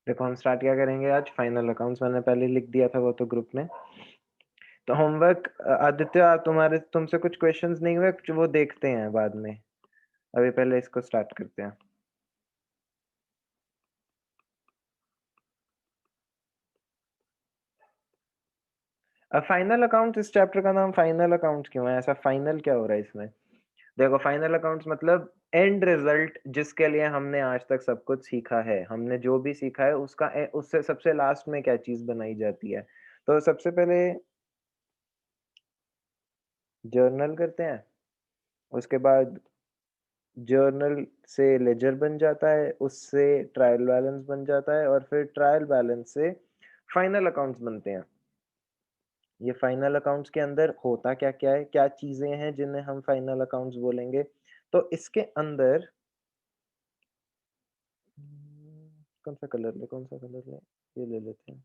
देखो हम स्टार्ट क्या करेंगे आज, फाइनल अकाउंट्स मैंने पहले लिख दिया था वो तो ग्रुप में। तो होमवर्क आदित्य तुम्हारे तुमसे कुछ क्वेश्चंस नहीं हुए, वो देखते हैं बाद में, अभी पहले इसको स्टार्ट करते हैं। अब फाइनल अकाउंट्स, इस चैप्टर का नाम फाइनल अकाउंट्स क्यों है? ऐसा फाइनल क्या हो रहा है इसमें? देखो फाइनल अकाउंट्स मतलब एंड रिजल्ट, जिसके लिए हमने आज तक सब कुछ सीखा है, हमने जो भी सीखा है उसका उससे सबसे लास्ट में क्या चीज बनाई जाती है। तो सबसे पहले जर्नल करते हैं, उसके बाद जर्नल से लेजर बन जाता है, उससे ट्रायल बैलेंस बन जाता है, और फिर ट्रायल बैलेंस से फाइनल अकाउंट्स बनते हैं। ये फाइनल अकाउंट्स के अंदर होता क्या क्या है, क्या चीजें हैं जिन्हें हम फाइनल अकाउंट्स बोलेंगे? तो इसके अंदर कौन सा कलर ले, कौन सा कलर ले, ये ले लेते हैं।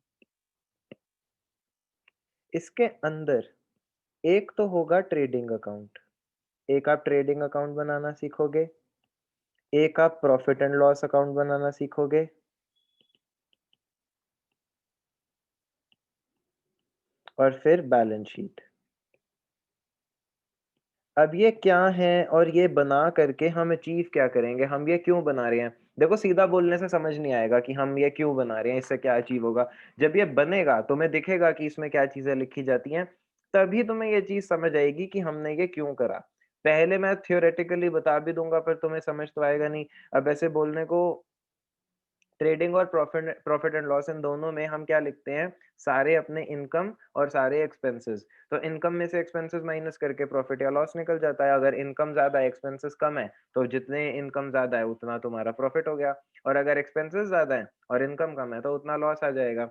इसके अंदर एक तो होगा ट्रेडिंग अकाउंट, एक आप ट्रेडिंग अकाउंट बनाना सीखोगे, एक आप प्रॉफिट एंड लॉस अकाउंट बनाना सीखोगे, और फिर बैलेंस शीट। अब ये क्या है और ये बना करके हम अचीव क्या करेंगे, हम ये क्यों बना रहे हैं? देखो सीधा बोलने से समझ नहीं आएगा कि हम ये क्यों बना रहे हैं, इससे क्या अचीव होगा। जब ये बनेगा तुम्हें दिखेगा कि इसमें क्या चीजें लिखी जाती हैं, तभी तुम्हें ये चीज समझ आएगी कि हमने ये क्यों करा। पहले मैं थियोरेटिकली बता भी दूंगा पर तुम्हें समझ तो आएगा नहीं। अब ऐसे बोलने को, ट्रेडिंग और profit profit and loss in दोनों में हम क्या लिखते हैं, सारे अपने इनकम और सारे एक्सपेंसेस। तो इनकम में से एक्सपेंसेस माइनस करके प्रॉफिट या लॉस निकल जाता है। अगर इनकम ज्यादा है एक्सपेंसेस कम है, तो जितने इनकम ज्यादा है उतना तुम्हारा प्रॉफिट हो गया, और अगर एक्सपेंसेस ज्यादा है और इनकम कम है तो उतना लॉस आ जाएगा।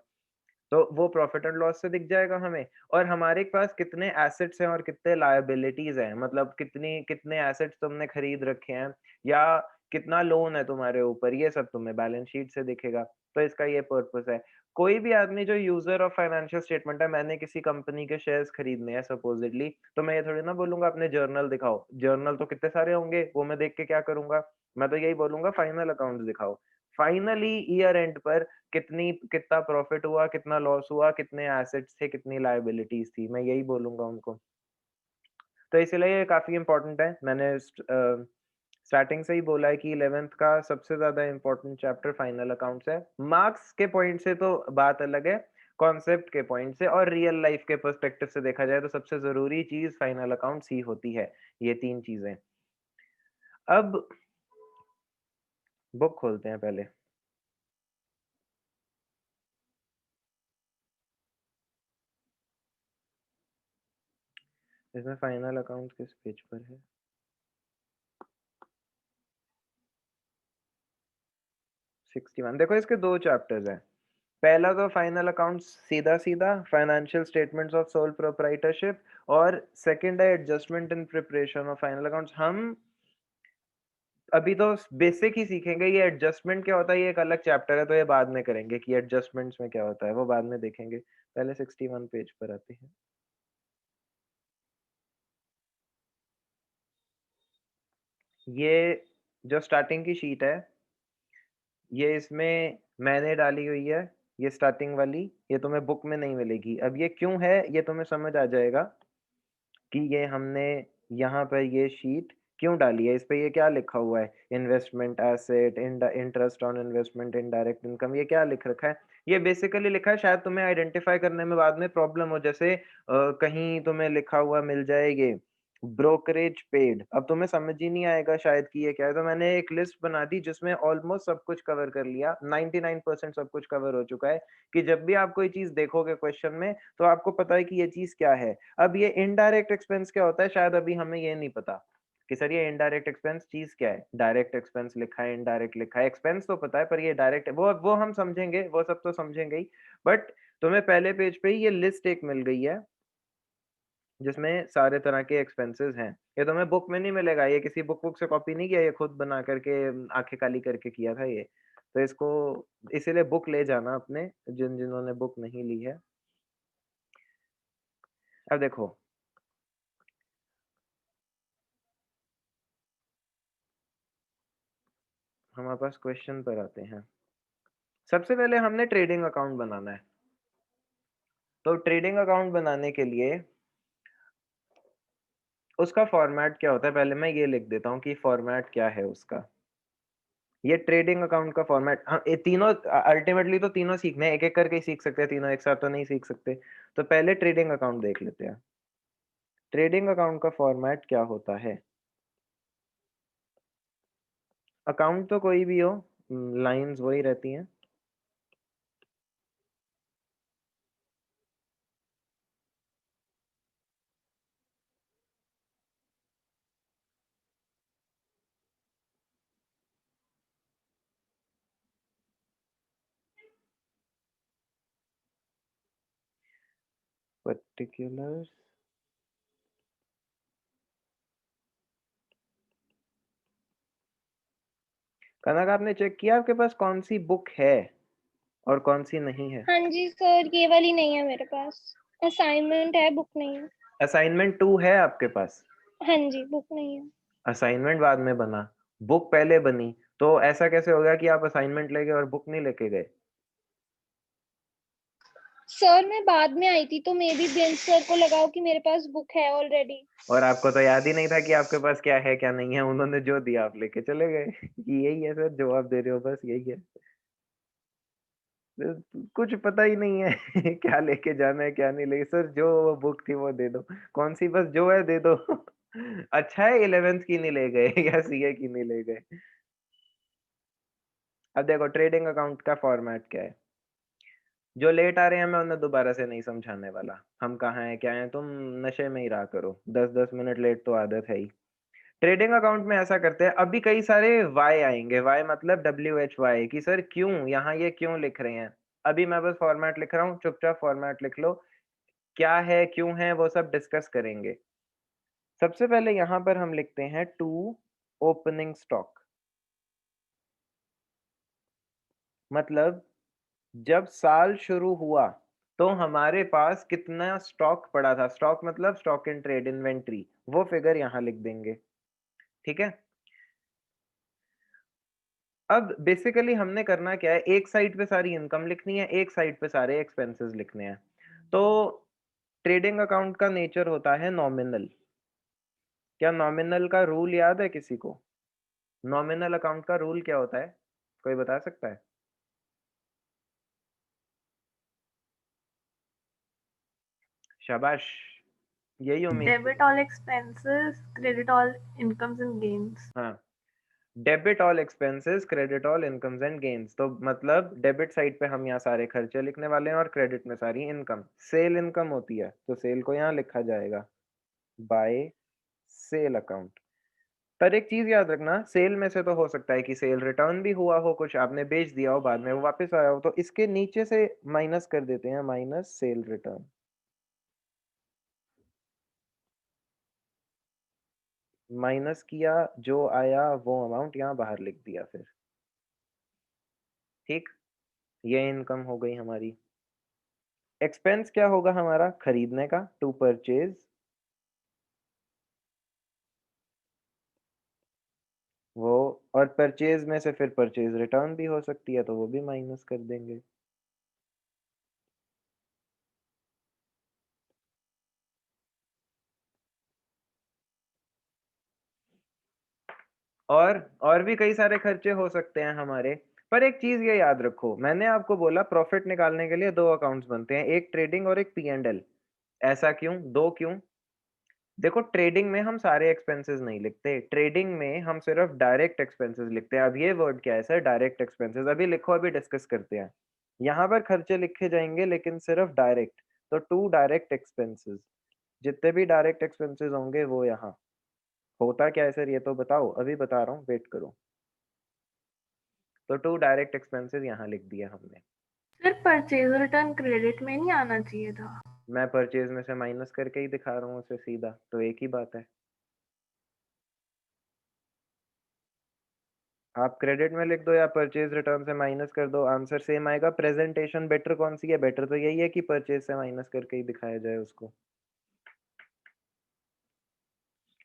तो वो प्रॉफिट एंड लॉस से दिख जाएगा हमें। और हमारे पास कितने एसेट्स हैं और कितने लायबिलिटीज हैं, मतलब कितनी कितने एसेट्स तुमने खरीद रखे हैं या कितना लोन है तुम्हारे ऊपर, ये सब तुम्हें बैलेंस शीट से दिखेगा। तो इसका ये पर्पस है। कोई भी आदमी जो यूजर ऑफ फाइनेंशियल स्टेटमेंट है, मैंने किसी कंपनी के शेयर्स खरीदने हैं सपोजिटली, तो मैं ये थोड़ी ना बोलूंगा अपने जर्नल दिखाओ, जर्नल तो कितने सारे होंगे, वो मैं देख के क्या करूंगा? मैं तो यही बोलूंगा फाइनल अकाउंट दिखाओ। फाइनली ईयर एंड पर कितना प्रॉफिट हुआ, कितना लॉस हुआ, कितने एसेट्स थे, कितनी लायबिलिटीज थी, मैं यही बोलूंगा उनको। तो इसलिए ये काफी इंपॉर्टेंट है। मैंने स्टार्टिंग से ही बोला है कि 11th का सबसे ज्यादा इंपॉर्टेंट चैप्टर फाइनल अकाउंट्स है। मार्क्स के पॉइंट से तो बात अलग है, कॉन्सेप्ट के पॉइंट से और रियल लाइफ के पर्सपेक्टिव से देखा जाए तो सबसे जरूरी चीज फाइनल अकाउंट्स ही होती है, ये तीन चीजें। अब बुक खोलते हैं पहले। इसमें फाइनल अकाउंट किस पेज पर है? 61। देखो इसके दो चैप्टर्स हैं। पहला तो फाइनल अकाउंट्स सीधा सीधा financial statements of sole proprietorship, और सेकंड है adjustment in preparation of final accounts. हम अभी तो बेसिक ही सीखेंगे, ये एडजस्टमेंट क्या होता है ये एक अलग चैप्टर है, तो ये बाद में करेंगे कि एडजस्टमेंट्स में क्या होता है, वो बाद में देखेंगे। पहले 61 पेज पर आते हैं। ये जो स्टार्टिंग की शीट है, ये इसमें मैंने डाली हुई है, ये स्टार्टिंग वाली, ये तुम्हें बुक में नहीं मिलेगी। अब ये क्यों है ये तुम्हें समझ आ जाएगा कि ये हमने यहाँ पर ये शीट क्यों डाली है। इस पे ये क्या लिखा हुआ है, investment asset, interest on investment, indirect income, ये क्या लिख रखा है? ये बेसिकली लिखा है, शायद तुम्हें आइडेंटिफाई करने में बाद में प्रॉब्लम हो, जैसे कहीं तुम्हें लिखा हुआ मिल जाए ये ब्रोकरेज पेड, अब तुम्हें समझ ही नहीं आएगा शायद कि ये क्या है। तो मैंने एक लिस्ट बना दी जिसमें ऑलमोस्ट सब कुछ कवर कर लिया, 99% सब कुछ कवर हो चुका है, कि जब भी आप कोई चीज देखोगे क्वेश्चन में तो आपको पता है कि ये चीज क्या है। अब ये इनडायरेक्ट एक्सपेंस क्या होता है, शायद अभी हमें ये नहीं पता कि सर ये इनडायरेक्ट एक्सपेंस चीज क्या है। डायरेक्ट एक्सपेंस लिखा है, इनडायरेक्ट लिखा है, एक्सपेंस तो पता है पर ये डायरेक्ट है, वो हम समझेंगे, वो सब तो समझेंगे ही। बट तुम्हें पहले पेज पे ही ये लिस्ट एक मिल गई है जिसमें सारे तरह के एक्सपेंसेस हैं। ये तुम्हें बुक में नहीं मिलेगा, ये किसी बुक से कॉपी नहीं किया, ये खुद बना करके आंखें काली करके किया था ये। तो इसको इसीलिए बुक ले जाना अपने, जिन जिन्होंने बुक नहीं ली है। अब देखो हमारे पास क्वेश्चन पर आते हैं। सबसे पहले हमने ट्रेडिंग अकाउंट बनाना है। तो ट्रेडिंग अकाउंट बनाने के लिए उसका फॉर्मेट क्या होता है, पहले मैं ये लिख देता हूँ कि फॉर्मेट क्या है उसका। ये ट्रेडिंग अकाउंट का फॉर्मेट, हाँ, ये तीनों अल्टीमेटली तो तीनों सीखने हैं, एक-एक करके ही सीख सकते हैं, तीनों एक साथ तो नहीं सीख सकते। तो पहले ट्रेडिंग अकाउंट देख लेते हैं। ट्रेडिंग अकाउंट का फॉर्मेट क्या होता है? अकाउंट तो कोई भी हो, लाइन्स वही रहती हैं। पर्टिकुलर्स, कनक आपने चेक किया आपके पास कौन-सी बुक है और कौन-सी नहीं है? हाँ जी सर, ये वाली नहीं है मेरे पास। असाइनमेंट है, बुक नहीं है। असाइनमेंट 2 है आपके पास? हाँ जी, बुक नहीं है। असाइनमेंट बाद में बना, बुक पहले बनी, तो ऐसा कैसे हो गया कि आप असाइनमेंट ले गए और बुक नहीं लेके गए? सर मैं बाद में आई थी तो मे बी बेंच सर को लगाओ कि मेरे पास बुक है ऑलरेडी। और आपको तो याद ही नहीं था कि आपके पास क्या है, क्या नहीं है, उन्होंने जो दिया आप लेके चले गए। यही है सर, जवाब दे रहे हो, बस यही है। कुछ पता ही नहीं है क्या लेके जाना है, क्या नहीं लेके, सर जो वो बुक थी वो दे दो, कौन-सी बस जो है दे दो। अच्छा है 11th की नहीं ले गए या सीए की नहीं ले गए। अब देखो ट्रेडिंग अकाउंट का फॉर्मेट क्या है। जो लेट आ रहे हैं मैं उन्हें दोबारा से नहीं समझाने वाला। हम कहाँ हैं, क्या हैं, तुम नशे में ही रहा करो। 10-10 मिनट लेट तो आदत है ही। ट्रेडिंग अकाउंट में ऐसा करते हैं, अभी कई सारे वाई आएँगे, वाई मतलब WHY कि सर क्यों, यहाँ ये क्यों लिख रहे हैं? अभी मैं बस फॉर्मेट लिख रहा हूँ, चुपचाप फॉर्मेट लिख लो। क्या है, क्यों है, वो सब डिस्कस करेंगे। सबसे पहले यहाँ पर हम लिखते हैं टू ओपनिंग स्टॉक, मतलब जब साल शुरू हुआ तो हमारे पास कितना स्टॉक पड़ा था। स्टॉक मतलब स्टॉक इन ट्रेड, इन्वेंट्री, वो फिगर यहाँ लिख देंगे। ठीक है। अब बेसिकली हमने करना क्या है, एक साइड पे सारी इनकम लिखनी है, एक साइड पे सारे एक्सपेंसेस लिखने हैं। तो ट्रेडिंग अकाउंट का नेचर होता है नॉमिनल। क्या नॉमिनल का रूल याद है किसी को? नॉमिनल अकाउंट का रूल क्या होता है, कोई बता सकता है? शाबाश, यही उम्मीद थी। Debit all expenses, credit all incomes and gains. हाँ, debit all expenses, credit all incomes and gains. तो मतलब डेबिट साइड पे हम यहाँ सारे खर्चे लिखने वाले हैं और क्रेडिट में सारी इनकम। सेल इनकम होती है तो सेल को यहाँ लिखा जाएगा बाय सेल अकाउंट। पर एक चीज याद रखना, सेल में से तो हो सकता है कि सेल रिटर्न भी हुआ हो, कुछ आपने बेच दिया हो, बाद में वो वापस आया हो, तो इसके नीचे से माइनस कर देते हैं, माइनस सेल रिटर्न। माइनस किया, जो आया वो अमाउंट यहाँ बाहर लिख दिया फिर। ठीक, ये इनकम हो गई हमारी। एक्सपेंस क्या होगा हमारा, खरीदने का, टू परचेज। वो, और परचेज में से फिर परचेज रिटर्न भी हो सकती है तो वो भी माइनस कर देंगे। और भी कई सारे खर्चे हो सकते हैं हमारे। पर एक चीज ये याद रखो, मैंने आपको बोला प्रॉफिट निकालने के लिए दो अकाउंट्स बनते हैं, एक ट्रेडिंग और एक P&L। ऐसा क्यों, दो क्यों? देखो ट्रेडिंग में हम सारे एक्सपेंसेस नहीं लिखते, ट्रेडिंग में हम सिर्फ डायरेक्ट एक्सपेंसेस लिखते हैं। अब ये वर्ड क्या है सर, डायरेक्ट एक्सपेंसेस, अभी लिखो, अभी डिस्कस करते हैं। यहाँ पर खर्चे लिखे जाएंगे लेकिन सिर्फ डायरेक्ट। तो टू डायरेक्ट एक्सपेंसेस, जितने भी डायरेक्ट एक्सपेंसेस होंगे वो यहाँ। होता क्या है सर ये तो बताओ, अभी बता रहा हूँ, वेट करो। तो टू डायरेक्ट एक्सपेंसेस यहाँ लिख दिया हमने। सर परचेज रिटर्न क्रेडिट में नहीं आना चाहिए था। मैं परचेज में से माइनस करके ही दिखा रहा हूँ उसे सीधा, तो एक ही बात है। आप क्रेडिट में लिख दो या परचेज रिटर्न से माइनस कर दो, आंसर सेम आएगा। प्रेजेंटेशन बेटर कौन सी है, बेटर तो यही है कि परचेज से माइनस करके ही दिखाया जाए उसको।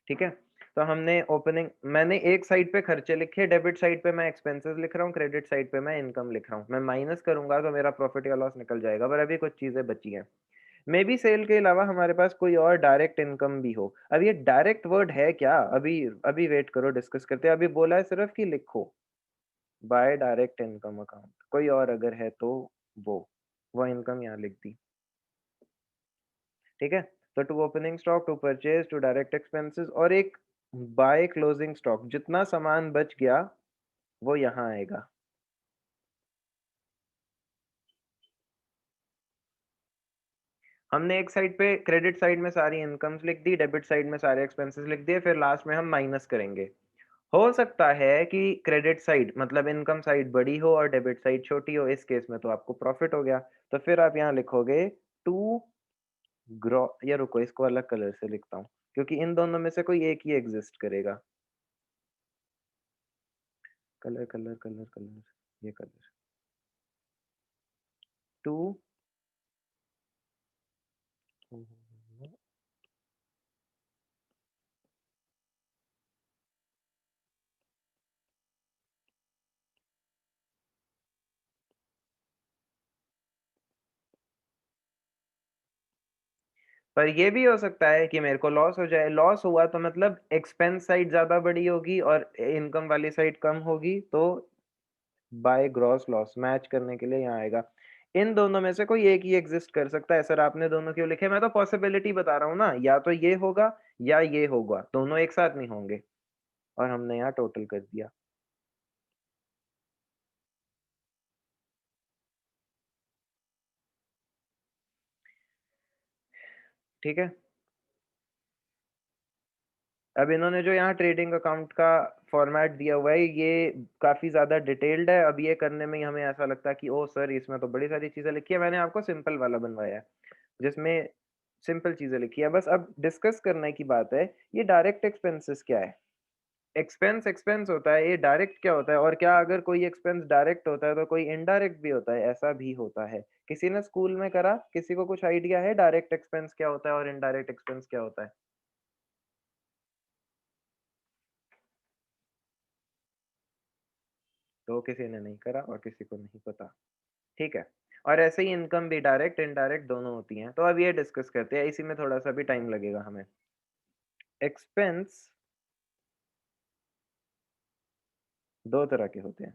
ठीक है। तो हमने ओपनिंग, मैंने एक साइड पे खर्चे लिखे, डेबिट साइड पे मैं एक्सपेंसेस लिख रहा हूँ, क्रेडिट साइड पे मैं इनकम लिख रहा हूँ। मैं माइनस करूंगा तो मेरा प्रॉफिट या लॉस निकल जाएगा, पर अभी कुछ चीजें बची हैं। मे बी सेल के अलावा हमारे पास कोई और डायरेक्ट इनकम भी हो। अब ये डायरेक्ट वर्ड है क्या, अभी अभी वेट करो, डिस्कस करते हैं। अभी बोला है सिर्फ कि लिखो बाय डायरेक्ट इनकम अकाउंट, कोई और अगर है तो वो इनकम यहाँ लिख दी, ठीक है। तो to opening stock, to purchase, to direct expenses, और एक बाय क्लोजिंग स्टॉक, जितना सामान बच गया वो यहाँ आएगा। हमने एक साइड पे क्रेडिट साइड में सारी इनकम्स लिख दी, डेबिट साइड में सारे एक्सपेंसेस लिख दिए, फिर लास्ट में हम माइनस करेंगे। हो सकता है कि क्रेडिट साइड मतलब इनकम साइड बड़ी हो और डेबिट साइड छोटी हो, इस केस में तो आपको प्रॉफिट हो गया। तो फिर आप यहाँ लिखोगे टू ग्रो, या रुको इसको अलग कलर से लिखता हूँ, क्योंकि इन दोनों में से कोई एक ही एग्जिस्ट करेगा। कलर कलर कलर कलर, ये कलर, टू, पर ये भी हो सकता है कि मेरे को लॉस हो जाए। लॉस हुआ तो मतलब एक्सपेंस साइड ज्यादा बड़ी होगी और इनकम वाली साइड कम होगी, तो बाय ग्रॉस लॉस मैच करने के लिए यहाँ आएगा। इन दोनों में से कोई एक ही एग्जिस्ट कर सकता है। सर आपने दोनों क्यों लिखे, मैं तो पॉसिबिलिटी बता रहा हूँ ना, या तो ये होगा या ये होगा, दोनों एक साथ नहीं होंगे। और हमने यहाँ टोटल कर दिया, ठीक है। अब इन्होंने जो यहाँ ट्रेडिंग अकाउंट का फॉर्मेट दिया हुआ है, ये काफी ज्यादा डिटेल्ड है। अब ये करने में ही हमें ऐसा लगता है कि ओ सर इसमें तो बड़ी सारी चीजें लिखी है। मैंने आपको सिंपल वाला बनवाया है जिसमें सिंपल चीजें लिखी है। बस अब डिस्कस करने की बात है, ये डायरेक्ट एक्सपेंसेस क्या है। एक्सपेंस एक्सपेंस होता है, ये डायरेक्ट क्या होता है, और क्या अगर कोई एक्सपेंस डायरेक्ट होता है तो कोई इनडायरेक्ट भी होता है, ऐसा भी होता है। किसी ने स्कूल में करा, किसी को कुछ आइडिया है डायरेक्ट एक्सपेंस क्या होता है और इनडायरेक्ट एक्सपेंस क्या होता है? तो किसी ने नहीं करा और किसी को नहीं पता, ठीक है। और ऐसे ही इनकम भी डायरेक्ट इनडायरेक्ट दोनों होती हैं। तो अब ये डिस्कस करते हैं, इसी में थोड़ा सा भी टाइम लगेगा हमें। एक्सपेंस दो तरह के होते हैं,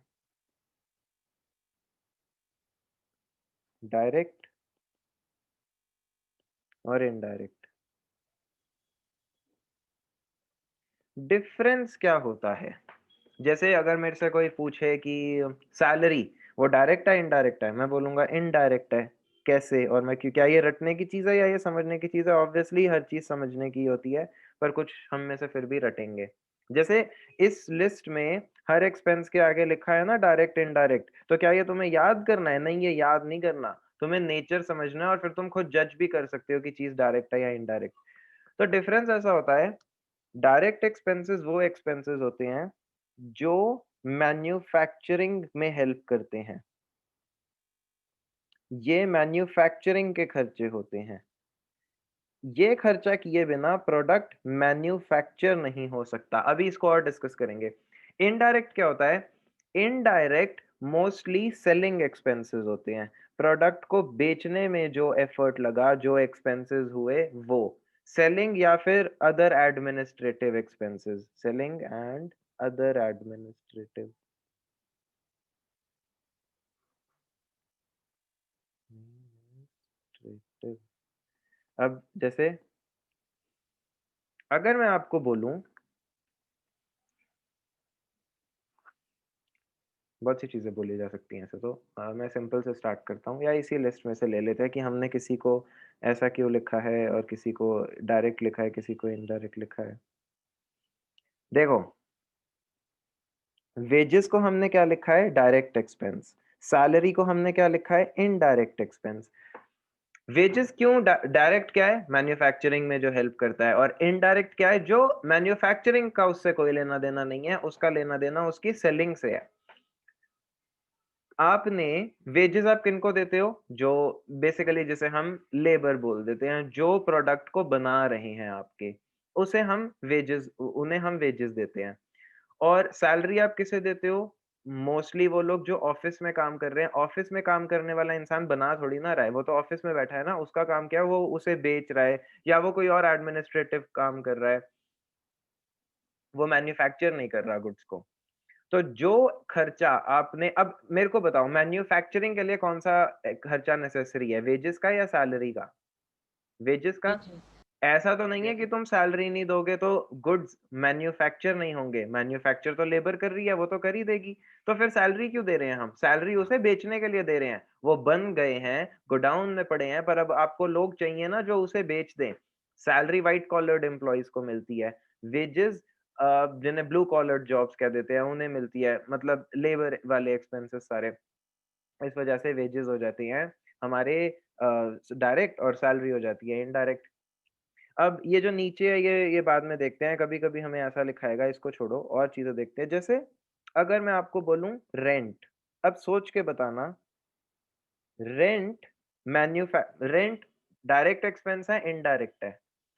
डायरेक्ट और इनडायरेक्ट। डिफरेंस क्या होता है? जैसे अगर मेरे से कोई पूछे कि सैलरी वो डायरेक्ट है इनडायरेक्ट है, मैं बोलूंगा इनडायरेक्ट है। कैसे, और मैं क्यों, क्या ये रटने की चीज है या ये समझने की चीज है? ऑब्वियसली हर चीज समझने की होती है, पर कुछ हम में से फिर भी रटेंगे। जैसे इस लिस्ट में हर एक्सपेंस के आगे लिखा है ना डायरेक्ट इनडायरेक्ट, तो क्या ये तुम्हें याद करना है? नहीं, ये याद नहीं करना, तुम्हें नेचर समझना है और फिर तुम खुद जज भी कर सकते हो कि चीज डायरेक्ट है या इनडायरेक्ट। तो डिफरेंस ऐसा होता है, डायरेक्ट एक्सपेंसेस वो एक्सपेंसेस होते हैं जो मैन्युफैक्चरिंग में हेल्प करते हैं। ये मैन्युफैक्चरिंग के खर्चे होते हैं। ये खर्चा किए बिना प्रोडक्ट मैन्युफैक्चर नहीं हो सकता। अभी इसको और डिस्कस करेंगे। इनडायरेक्ट क्या होता है? इनडायरेक्ट मोस्टली सेलिंग एक्सपेंसेस होते हैं। प्रोडक्ट को बेचने में जो एफर्ट लगा, जो एक्सपेंसेस हुए, वो सेलिंग या फिर other administrative expenses, selling and other administrative. अब जैसे अगर मैं आपको बोलूं, बहुत सी चीज़ें बोली जा सकती हैं ऐसे तो। मैं सिंपल से स्टार्ट करता हूँ, या इसी लिस्ट में से ले लेते हैं कि हमने किसी को ऐसा क्यों लिखा है और किसी को डायरेक्ट लिखा है, किसी को इनडायरेक्ट लिखा है। देखो, वेजेस को हमने क्या लिखा है? Direct expense. सैलरी को हमने क्या लिखा है? Indirect expense. वेजेस क्यों डायरेक्ट क्या है? मैन्युफैक्चरिंग में जो हेल्प करता है। और इनडायरेक्ट क्या है? जो मैन्युफैक्चरिंग का उससे कोई लेना देना नहीं है, उसका लेना देना उसकी सेलिंग से है। आपने वेजेस आप किनको देते हो? जो बेसिकली जिसे हम लेबर बोल देते हैं, जो प्रोडक्ट को बना रहे हैं आपके, उसे हम वेजेस उन्हें हम वेजेस देते हैं। और सैलरी आप किसे देते हो? मोस्टली वो लोग जो ऑफ़िस में काम कर रहे हैं, ऑफ़िस में काम करने वाला इंसान बना थोड़ी ना रहा है, वो तो ऑफ़िस में बैठा है ना, उसका काम क्या है, वो उसे बेच रहा है या वो कोई और एडमिनिस्ट्रेटिव काम कर रहा है, वो मैन्युफैक्चर नहीं कर रहा गुड्स को। तो जो खर्चा आपने अब मेरे को बताओ मैन्युफैक्चरिंग के लिए कौन-सा खर्चा नेसेसरी है, वेजेस का या सैलरी का? वेजेस का? वेजेस। ऐसा तो नहीं है कि तुम सैलरी नहीं दोगे तो गुड्स मैन्युफैक्चर नहीं होंगे, मैन्युफैक्चर तो लेबर कर रही है, वो तो कर ही देगी। तो फिर सैलरी क्यों दे रहे हैं हम? सैलरी उसे बेचने के लिए दे रहे हैं। वो बन गए हैं, गोडाउन में पड़े हैं, पर अब आपको लोग चाहिए ना जो उसे बेच दें। सैलरी व्हाइट कॉलर्ड एम्प्लॉइज़ को मिलती है। वेजेस जिन्हें ब्लू कॉलर्ड जॉब्स कह देते हैं, उन्हें मिलती है। मतलब लेबर वाले एक्सपेंसेस सारे। इस वजह से वेजेस हो जाती हैं हमारे डायरेक्ट और सैलरी हो जाती है इनडायरेक्ट। अब ये जो नीचे है ये बाद में देखते हैं, कभी-कभी हमें ऐसा लिखा आएगा, इसको छोड़ो और चीज़ें देखते हैं। जैसे अगर मैं आपको बोलूँ रेंट, अब सोच के बताना रेंट रेंट डायरेक्ट एक्सपेंस है, इनडायरेक्ट है?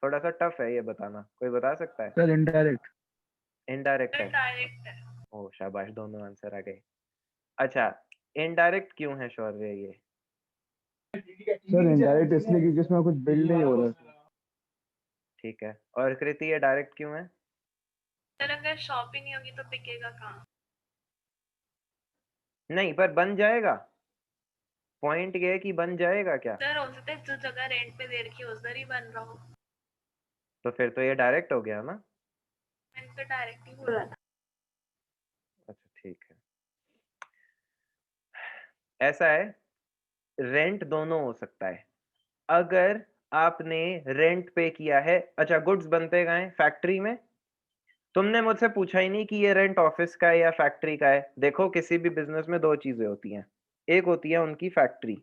थोड़ा-सा टफ है ये बताना, कोई बता सकता है? Sir indirect. इनडायरेक्ट है। डायरेक्ट है। ओह! शाबाश दोनों आंसर आ गए। अच्छा, इनडायरेक्ट क्यों है शौर्य ये? सर इनडायरेक्ट इसलिए क्योंकि इसमें कुछ बिल्ड नहीं हो रहा है। ठीक है, और कृति ये डायरेक्ट क्यों है? सर अगर शॉपिंग नहीं होगी तो बिकेगा कहाँ? नहीं, पर बन जाएगा? पॉइंट ये है कि बन जाएगा क्या? सर हो सकता है जो जगह रेंट पे दे रखी है उधर ही बन रहा हो। तो फिर तो ये डायरेक्ट हो गया ना? मैंने तो डायरेक्ट ही बोला था। अच्छा ठीक है। ऐसा है, रेंट दोनों हो सकता है। अगर आपने रेंट पे किया है अच्छा गुड्स बनते कहाँ हैं? फैक्ट्री में? तुमने मुझसे पूछा ही नहीं कि ये रेंट ऑफिस का है या फैक्ट्री का है। देखो किसी भी बिज़नेस में 2 चीज़ें होती हैं। एक होती है उनकी फैक्ट्री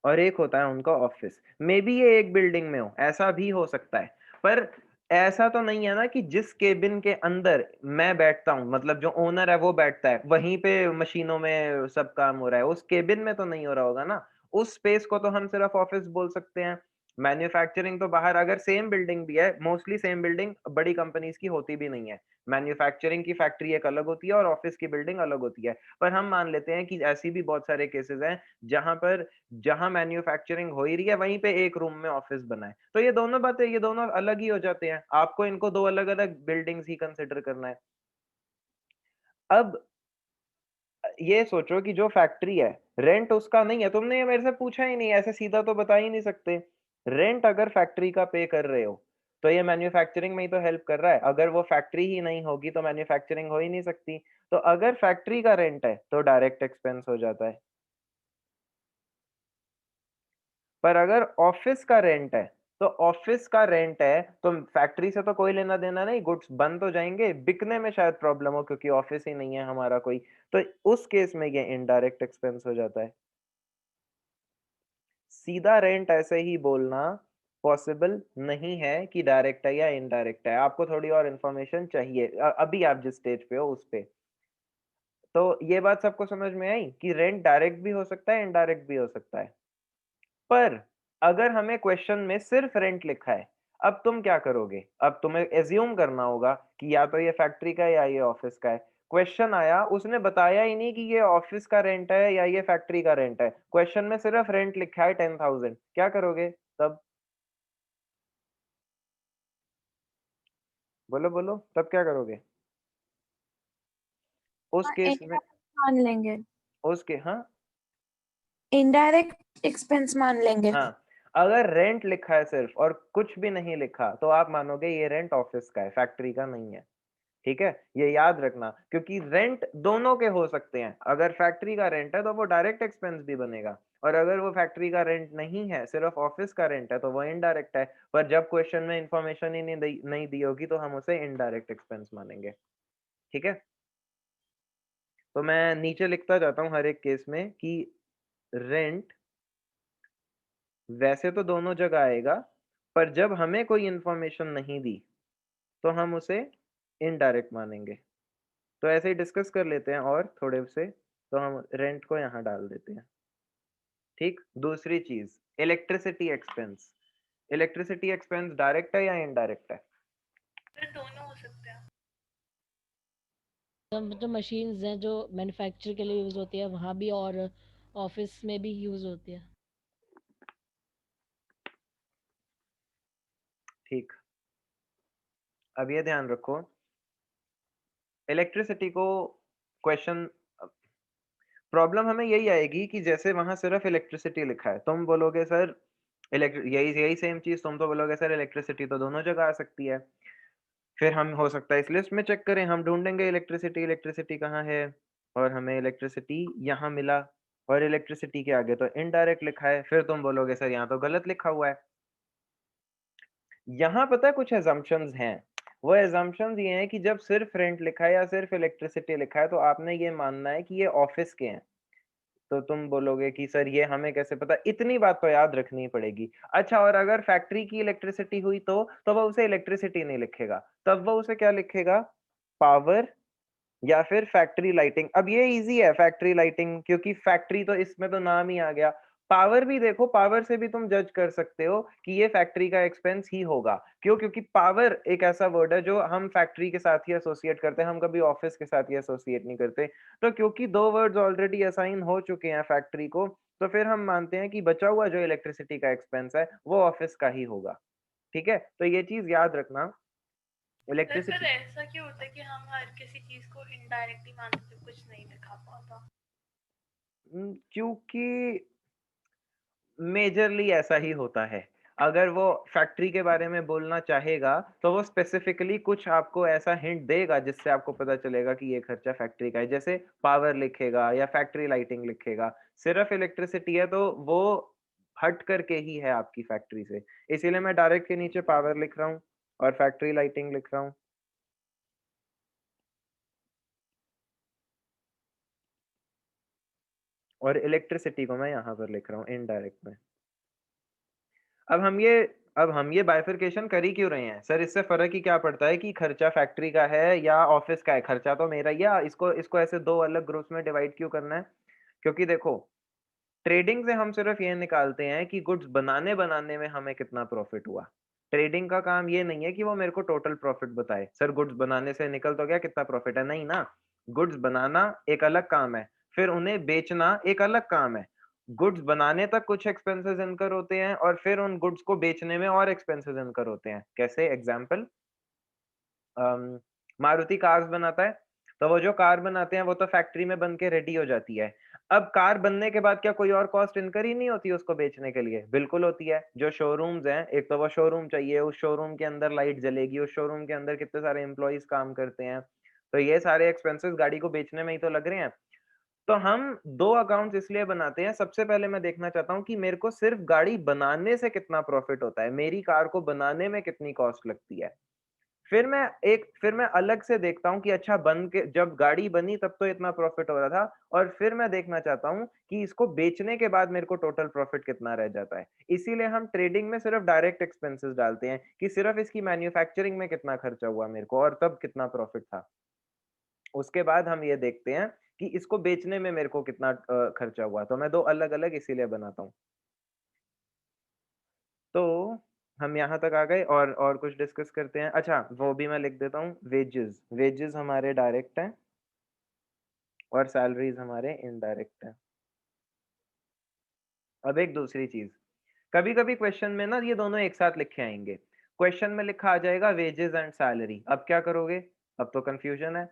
और एक होता है उनका ऑफिस। मेबी ये एक बिल्डिंग में हो, ऐसा भी हो सकता है। पर ऐसा तो नहीं है ना कि जिस केबिन के अंदर मैं बैठता हूँ, मतलब जो ओनर है वो बैठता है, वहीं पे मशीनों में सब काम हो रहा है, उस केबिन में तो नहीं हो रहा होगा ना। उस स्पेस को तो हम सिर्फ ऑफिस बोल सकते हैं। मैन्युफैक्चरिंग तो बाहर अगर सेम बिल्डिंग भी है, मोस्टली सेम बिल्डिंग बड़ी कंपनीज़ की होती भी नहीं है। मैन्युफैक्चरिंग की फैक्ट्री एक अलग होती है और ऑफिस की बिल्डिंग अलग होती है। पर हम मान लेते हैं कि ऐसी भी बहुत सारे केसेज़ हैं, जहाँ मैन्युफैक्चरिंग हो ही रही है वहीं पे एक रूम में ऑफिस बना है। तो ये दोनों बातें ये दोनों अलग ही हो जाते हैं। आपको इनको 2 अलग-अलग बिल्डिंग्स ही कंसिडर करना है। अब ये सोचो कि जो फैक्ट्री है, रेंट उसका नहीं है। तुमने ये मेरे से पूछा ही नहीं, ऐसे सीधा तो बता ही नहीं सकते। रेंट अगर फैक्ट्री का पे कर रहे हो, तो ये मैन्युफैक्चरिंग में ही तो हेल्प कर रहा है। अगर वो फैक्ट्री ही नहीं होगी तो मैन्युफैक्चरिंग हो ही नहीं सकती। तो अगर फैक्ट्री का रेंट है, तो डायरेक्ट एक्सपेंस हो जाता है। पर अगर ऑफिस का रेंट है, तो ऑफिस का रेंट है, तो फैक्ट्री से तो कोई लेना-देना नहीं, गुड्स बन तो जाएँगे, बिकने में शायद प्रॉब्लम हो क्योंकि ऑफिस ही नहीं है हमारा कोई, तो उस केस में ये इनडायरेक्ट एक्सपेंस हो जाता है। सीधा रेंट ऐसे ही बोलना पॉसिबल नहीं है कि डायरेक्ट है या इनडायरेक्ट है, आपको थोड़ी और इन्फॉर्मेशन चाहिए अभी आप जिस स्टेज पे हो उस पे। तो ये बात सबको समझ में आई कि रेंट डायरेक्ट भी हो सकता है, इनडायरेक्ट भी हो सकता है। पर अगर हमें क्वेश्चन में सिर्फ रेंट लिखा है, अब तुम क्या करोगे? अब तुम्हें एज्यूम करना होगा कि या तो ये फैक्ट्री का है या ये ऑफिस का है। क्वेश्चन आया, उसने बताया ही नहीं कि ये ऑफिस का रेंट है या ये फैक्ट्री का रेंट है। क्वेश्चन में सिर्फ रेंट लिखा है 10,000 क्या करोगे तब? बोलो, बोलो तब क्या करोगे? उस हाँ, केस में इनडायरेक्ट मान लेंगे। हाँ? इनडायरेक्ट एक्सपेंस मान लेंगे। हाँ, अगर रेंट लिखा है सिर्फ और कुछ भी नहीं लिखा, तो आप मानोगे ये रेंट ऑफिस का है, फैक्ट्री का नहीं है। ठीक है? ये याद रखना क्योंकि रेंट दोनों के हो सकते हैं। अगर फैक्ट्री का रेंट है तो वो डायरेक्ट एक्सपेंस भी बनेगा और अगर वो फैक्ट्री का रेंट नहीं है, सिर्फ ऑफिस का रेंट है तो वो इनडायरेक्ट है। पर जब क्वेश्चन में इंफॉर्मेशन ही नहीं दी होगी तो हम उसे इनडायरेक्ट एक्सपेंस मानेंगे। ठीक है? तो मैं नीचे लिखता जाता हूँ हर एक केस में कि रेंट वैसे तो दोनों जगह आएगा, पर जब हमें कोई इंफॉर्मेशन नहीं दी, तो हम उसे इनडायरेक्ट मानेंगे। तो ऐसे ही डिस्कस कर लेते हैं और थोड़े से, तो हम रेंट को यहाँ डाल देते हैं। ठीक? दूसरी चीज़ electricity expense. Electricity expense direct है या इनडायरेक्ट है? सर दोनों हो सकते हैं। जो मशीन्स हैं जो मैन्युफैक्चर के लिए यूज होती है वहाँ भी, और ऑफिस में भी यूज होती है। ठीक, अब ये ध्यान रखो, इलेक्ट्रिसिटी को क्वेश्चन प्रॉब्लम हमें यही आएगी कि जैसे वहां सिर्फ इलेक्ट्रिसिटी लिखा है, तुम बोलोगे सर यही यही सेम चीज तुम तो बोलोगे सर इलेक्ट्रिसिटी तो दोनों जगह आ सकती है। फिर हम हो सकता है इस लिस्ट में चेक करें, हम ढूंढेंगे इलेक्ट्रिसिटी, इलेक्ट्रिसिटी कहाँ है, और हमें इलेक्ट्रिसिटी यहाँ मिला, और इलेक्ट्रिसिटी के आगे तो इनडायरेक्ट लिखा है। फिर तुम बोलोगे सर यहाँ तो गलत लिखा हुआ है। यहाँ पता है कुछ एजम्पशंस हैं, वो एजम्पशंस ये हैं कि जब सिर्फ रेंट लिखा है या सिर्फ इलेक्ट्रिसिटी लिखा है तो आपने ये मानना है कि ये ऑफिस के हैं। तो तुम बोलोगे कि सर ये हमें कैसे पता, इतनी बात तो याद रखनी पड़ेगी। अच्छा, और अगर फैक्ट्री की इलेक्ट्रिसिटी हुई तो वो उसे इलेक्ट्रिसिटी नहीं लिखेगा, तब वो उसे क्या लिखेगा, पावर या फिर फैक्ट्री लाइटिंग। अब ये इजी है फैक्ट्री लाइटिंग, क्योंकि फैक्ट्री तो इसमें तो नाम ही आ गया। पावर भी देखो, पावर से भी तुम जज कर सकते हो कि ये फैक्ट्री का एक्सपेंस ही होगा। क्यों? क्योंकि पावर एक ऐसा वर्ड है जो हम फैक्ट्री के साथ ही एसोसिएट करते हैं, हम कभी ऑफिस के साथ ही एसोसिएट नहीं करते। तो क्योंकि दो वर्ड्स ऑलरेडी असाइन हो चुके हैं फैक्ट्री को, तो फिर हम मानते हैं कि बचा हुआ जो इलेक्ट्रिसिटी का एक्सपेंस है वो ऑफिस का ही होगा। ठीक है, तो ये चीज याद रखना। सर इलेक्ट्रिसिटी ऐसा क्यों होता है कि हम हर किसी चीज को इनडायरेक्टली मानते हैं, कुछ नहीं लिखा पाता? क्योंकि मेजरली ऐसा ही होता है। अगर वो फैक्ट्री के बारे में बोलना चाहेगा तो वो स्पेसिफिकली कुछ आपको ऐसा हिंट देगा जिससे आपको पता चलेगा कि ये खर्चा फैक्ट्री का है, जैसे पावर लिखेगा या फैक्ट्री लाइटिंग लिखेगा। सिर्फ इलेक्ट्रिसिटी है तो वो हट करके ही है आपकी फैक्ट्री से, इसीलिए मैं डायरेक्ट के नीचे पावर लिख रहा हूँ और फैक्ट्री लाइटिंग लिख रहा हूँ। और इलेक्ट्रिसिटी को मैं यहाँ पर लिख रहा हूँ इनडायरेक्ट में। अब हम ये बाइफरकेशन कर ही क्यों रहे हैं सर? इससे फर्क ही क्या पड़ता है कि खर्चा फैक्ट्री का है या ऑफिस का है? खर्चा तो मेरा ही है। इसको ऐसे दो अलग ग्रुप्स में डिवाइड क्यों करना है? क्योंकि देखो, ट्रेडिंग से हम सिर्फ ये निकालते हैं कि गुड्स बनाने में हमें कितना प्रॉफिट हुआ। ट्रेडिंग का काम ये नहीं है कि वो मेरे को टोटल प्रॉफिट बताए, सर गुड्स बनाने से निकल तो गया, कितना प्रॉफिट है, नहीं ना। गुड्स बनाना एक अलग काम है, फिर उन्हें बेचना एक अलग काम है। गुड्स बनाने तक कुछ एक्सपेंसेस इनकर होते हैं और फिर उन गुड्स को बेचने में और एक्सपेंसेस इनकर होते हैं। कैसे? एग्जाम्पल, मारुति कार्स बनाता है, तो वो जो कार बनाते हैं वो तो फैक्ट्री में बन के रेडी हो जाती है। अब कार बनने के बाद क्या कोई और कॉस्ट इनकर ही नहीं होती उसको बेचने के लिए? बिल्कुल होती है। जो शोरूम्स हैं, एक तो वो शोरूम चाहिए, उस शोरूम के अंदर लाइट जलेगी, उस शोरूम के अंदर कितने सारे एम्प्लॉइज काम करते हैं, तो ये सारे एक्सपेंसेस गाड़ी को बेचने में ही तो लग रहे हैं। तो हम दो अकाउंट्स इसलिए बनाते हैं, सबसे पहले मैं देखना चाहता हूँ कि मेरे को सिर्फ गाड़ी बनाने से कितना प्रॉफिट होता है, मेरी कार को बनाने में कितनी कॉस्ट लगती है। फिर मैं अलग से देखता हूँ कि अच्छा, बन के जब गाड़ी बनी तब तो इतना प्रॉफिट हो रहा था, और फिर मैं देखना चाहता हूँ कि इसको बेचने के बाद मेरे को टोटल प्रॉफिट कितना रह जाता है। इसीलिए हम ट्रेडिंग में सिर्फ डायरेक्ट एक्सपेंसेस डालते हैं कि सिर्फ इसकी मैन्युफैक्चरिंग में कितना खर्चा हुआ मेरे को और तब कितना प्रॉफिट था। उसके बाद हम ये देखते हैं कि इसको बेचने में मेरे को कितना खर्चा हुआ। तो मैं दो अलग अलग इसीलिए बनाता हूँ। तो हम यहाँ तक आ गए और कुछ डिस्कस करते हैं। अच्छा, वो भी मैं लिख देता हूँ, वेजेस। वेजेस हमारे डायरेक्ट हैं और सैलरीज हमारे इनडायरेक्ट हैं। अब एक दूसरी चीज, कभी कभी क्वेश्चन में ना ये दोनों एक साथ लिखे आएंगे। क्वेश्चन में लिखा आ जाएगा वेजेस एंड सैलरी, अब क्या करोगे? अब तो कंफ्यूजन है।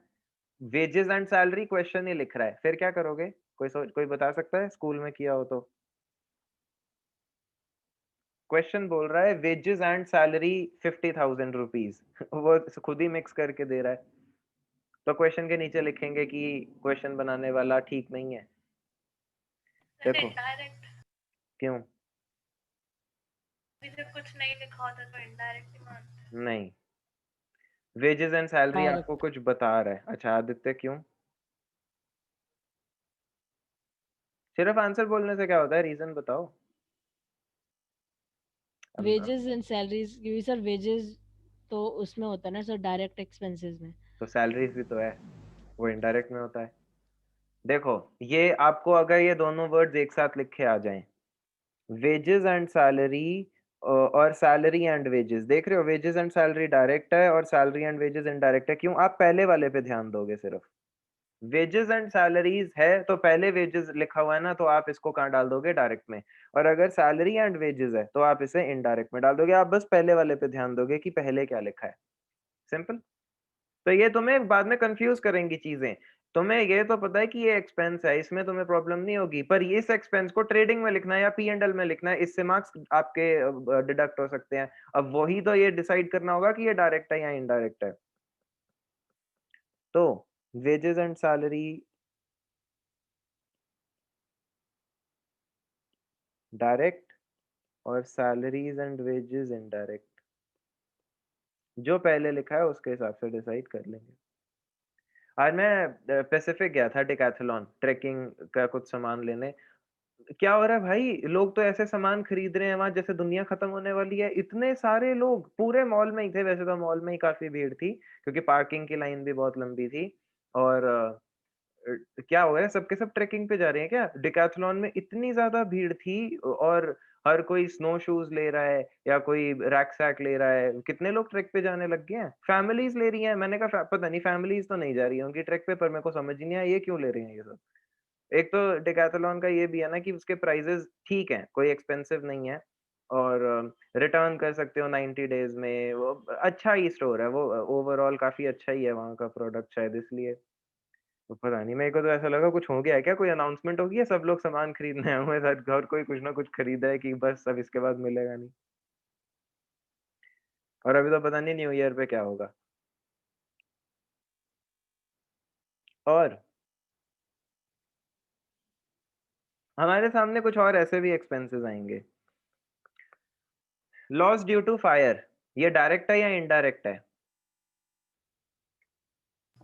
वेजेस एंड सैलरी क्वेश्चन ही लिख रहा है, फिर क्या करोगे? कोई बता सकता है स्कूल में किया हो तो? क्वेश्चन बोल रहा है वेजेस एंड सैलरी 50,000 रुपीज वो खुद ही मिक्स करके दे रहा है, तो क्वेश्चन के नीचे लिखेंगे कि क्वेश्चन बनाने वाला ठीक नहीं है। देखो इनडायरेक्ट, क्यों? जब कुछ नहीं लिखा होता तो इनडायरेक्टली मानते हैं। नहीं, वेजेस एंड सैलरी आपको डायरेक्ट। कुछ बता रहा है। अच्छा आदित्य, क्यों? सिर्फ आंसर बोलने से क्या होता है, रीजन बताओ। वेजेस एंड सैलरीज, क्योंकि सर वेजेस तो उसमें होता है ना सर, डायरेक्ट एक्सपेंसेस में। तो सैलरीज भी तो है, वो इनडायरेक्ट में होता है। देखो, ये आपको अगर ये दोनों वर्ड्स एक साथ लिखे आ जाएं, वेजेस एंड सैलरी और सैलरी एंड वेजेस, देख रहे हो, वेजेस एंड सैलरी डायरेक्ट है और सैलरी एंड वेजेस इनडायरेक्ट है। क्यों? आप पहले वाले पे ध्यान दोगे सिर्फ। वेजेस एंड सैलरीज है तो पहले वेजेस लिखा हुआ है ना, तो आप इसको कहाँ डाल दोगे? डायरेक्ट में। और अगर सैलरी एंड वेजेस है तो आप इसे इनडायरेक्ट में डाल दोगे। आप बस पहले वाले पे ध्यान दोगे कि पहले क्या लिखा है। सिंपल। तो ये तुम्हें बाद में कंफ्यूज करेंगी चीजें। तुम्हें ये तो पता है कि ये एक्सपेंस है, इसमें तुम्हें प्रॉब्लम नहीं होगी, पर ये इस एक्सपेंस को ट्रेडिंग में लिखना है या P&L में लिखना है, इससे मार्क्स आपके डिडक्ट हो सकते हैं। अब वही तो ये डिसाइड करना होगा कि ये डायरेक्ट है या इनडायरेक्ट है। तो वेजेस एंड सैलरी डायरेक्ट और सैलरीज एंड वेजेस इनडायरेक्ट, जो पहले लिखा है उसके हिसाब से डिसाइड कर लेंगे। आज मैं पैसिफिक गया था डिकैथलॉन ट्रैकिंग का कुछ सामान लेने। क्या हो रहा है भाई, लोग तो ऐसे सामान खरीद रहे हैं वहां जैसे दुनिया खत्म होने वाली है। इतने सारे लोग पूरे मॉल में ही थे, वैसे तो मॉल में ही काफी भीड़ थी क्योंकि पार्किंग की लाइन भी बहुत लंबी थी। और क्या हो गया, सबके सब ट्रेकिंग पे जा रहे हैं क्या? डिकैथलॉन में इतनी ज्यादा भीड़ थी और हर कोई स्नो शूज ले रहा है या कोई रैक सैक ले रहा है। कितने लोग ट्रैक पे जाने लग गए हैं, फैमिलीज ले रही हैं। मैंने कहा पता नहीं, फैमिलीज तो नहीं जा रही होंगी ट्रैक पे, पर मेरे को समझ ही नहीं आया ये क्यों ले रहे हैं ये सब। एक तो डिकैथलॉन का ये भी है ना कि उसके प्राइजेस ठीक हैं, कोई एक्सपेंसिव नहीं है और रिटर्न कर सकते हो 90 डेज में। वो अच्छा ही स्टोर है वो, ओवरऑल काफी अच्छा ही है वहाँ का प्रोडक्ट, शायद इसलिए। तो पता नहीं, मेरे को तो ऐसा लगा कुछ हो गया है क्या, कोई अनाउंसमेंट होगी या सब लोग सामान खरीदने आए हुए हैं, शायद घर कोई कुछ ना कुछ खरीदा है कि बस अब इसके बाद मिलेगा नहीं। और अभी तो पता नहीं न्यू ईयर पे क्या होगा। और हमारे सामने कुछ और ऐसे भी एक्सपेंसेस आएंगे। लॉस ड्यू टू फायर, ये डायरेक्ट है या इनडायरेक्ट है?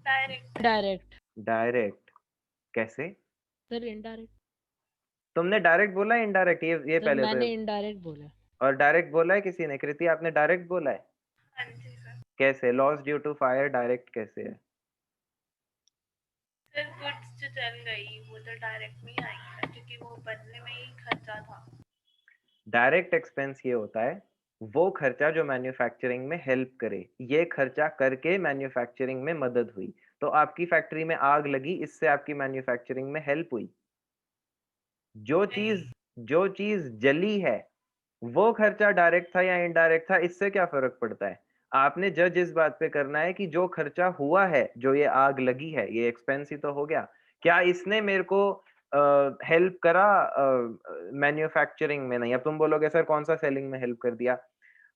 डायरेक्ट। डायरेक्ट। डायरेक्ट। कैसे? Sir indirect. तुमने डायरेक्ट बोला है इनडायरेक्ट? ये सर पहले तो। मैंने इनडायरेक्ट बोला। और डायरेक्ट बोला है किसी ने? कृति आपने डायरेक्ट बोला है? हाँ जी सर। कैसे loss due to fire direct कैसे है? सर गुड्स जो जल गई वो तो डायरेक्ट में ही आएगी ना, क्योंकि वो बनने में ही खर्चा था। डायरेक्ट एक्सपेंस ये होता है वो खर्चा जो मैन्युफैक्चरिंग में हेल्प करे। ये खर्चा करके मैन्युफैक्चरिंग में मदद हुई। तो आपकी फैक्ट्री में आग लगी, इससे आपकी मैन्युफैक्चरिंग में हेल्प हुई। जो चीज जो चीज जली है वो खर्चा डायरेक्ट था या इनडायरेक्ट था, इससे क्या फर्क पड़ता है? आपने जज इस बात पे करना है कि जो खर्चा हुआ है, जो ये आग लगी है, ये एक्सपेंस ही तो हो गया। क्या इसने मेरे को हेल्प करा मैन्युफैक्चरिंग में? नहीं। अब तुम बोलोगे सर कौन सा सेलिंग में हेल्प कर दिया,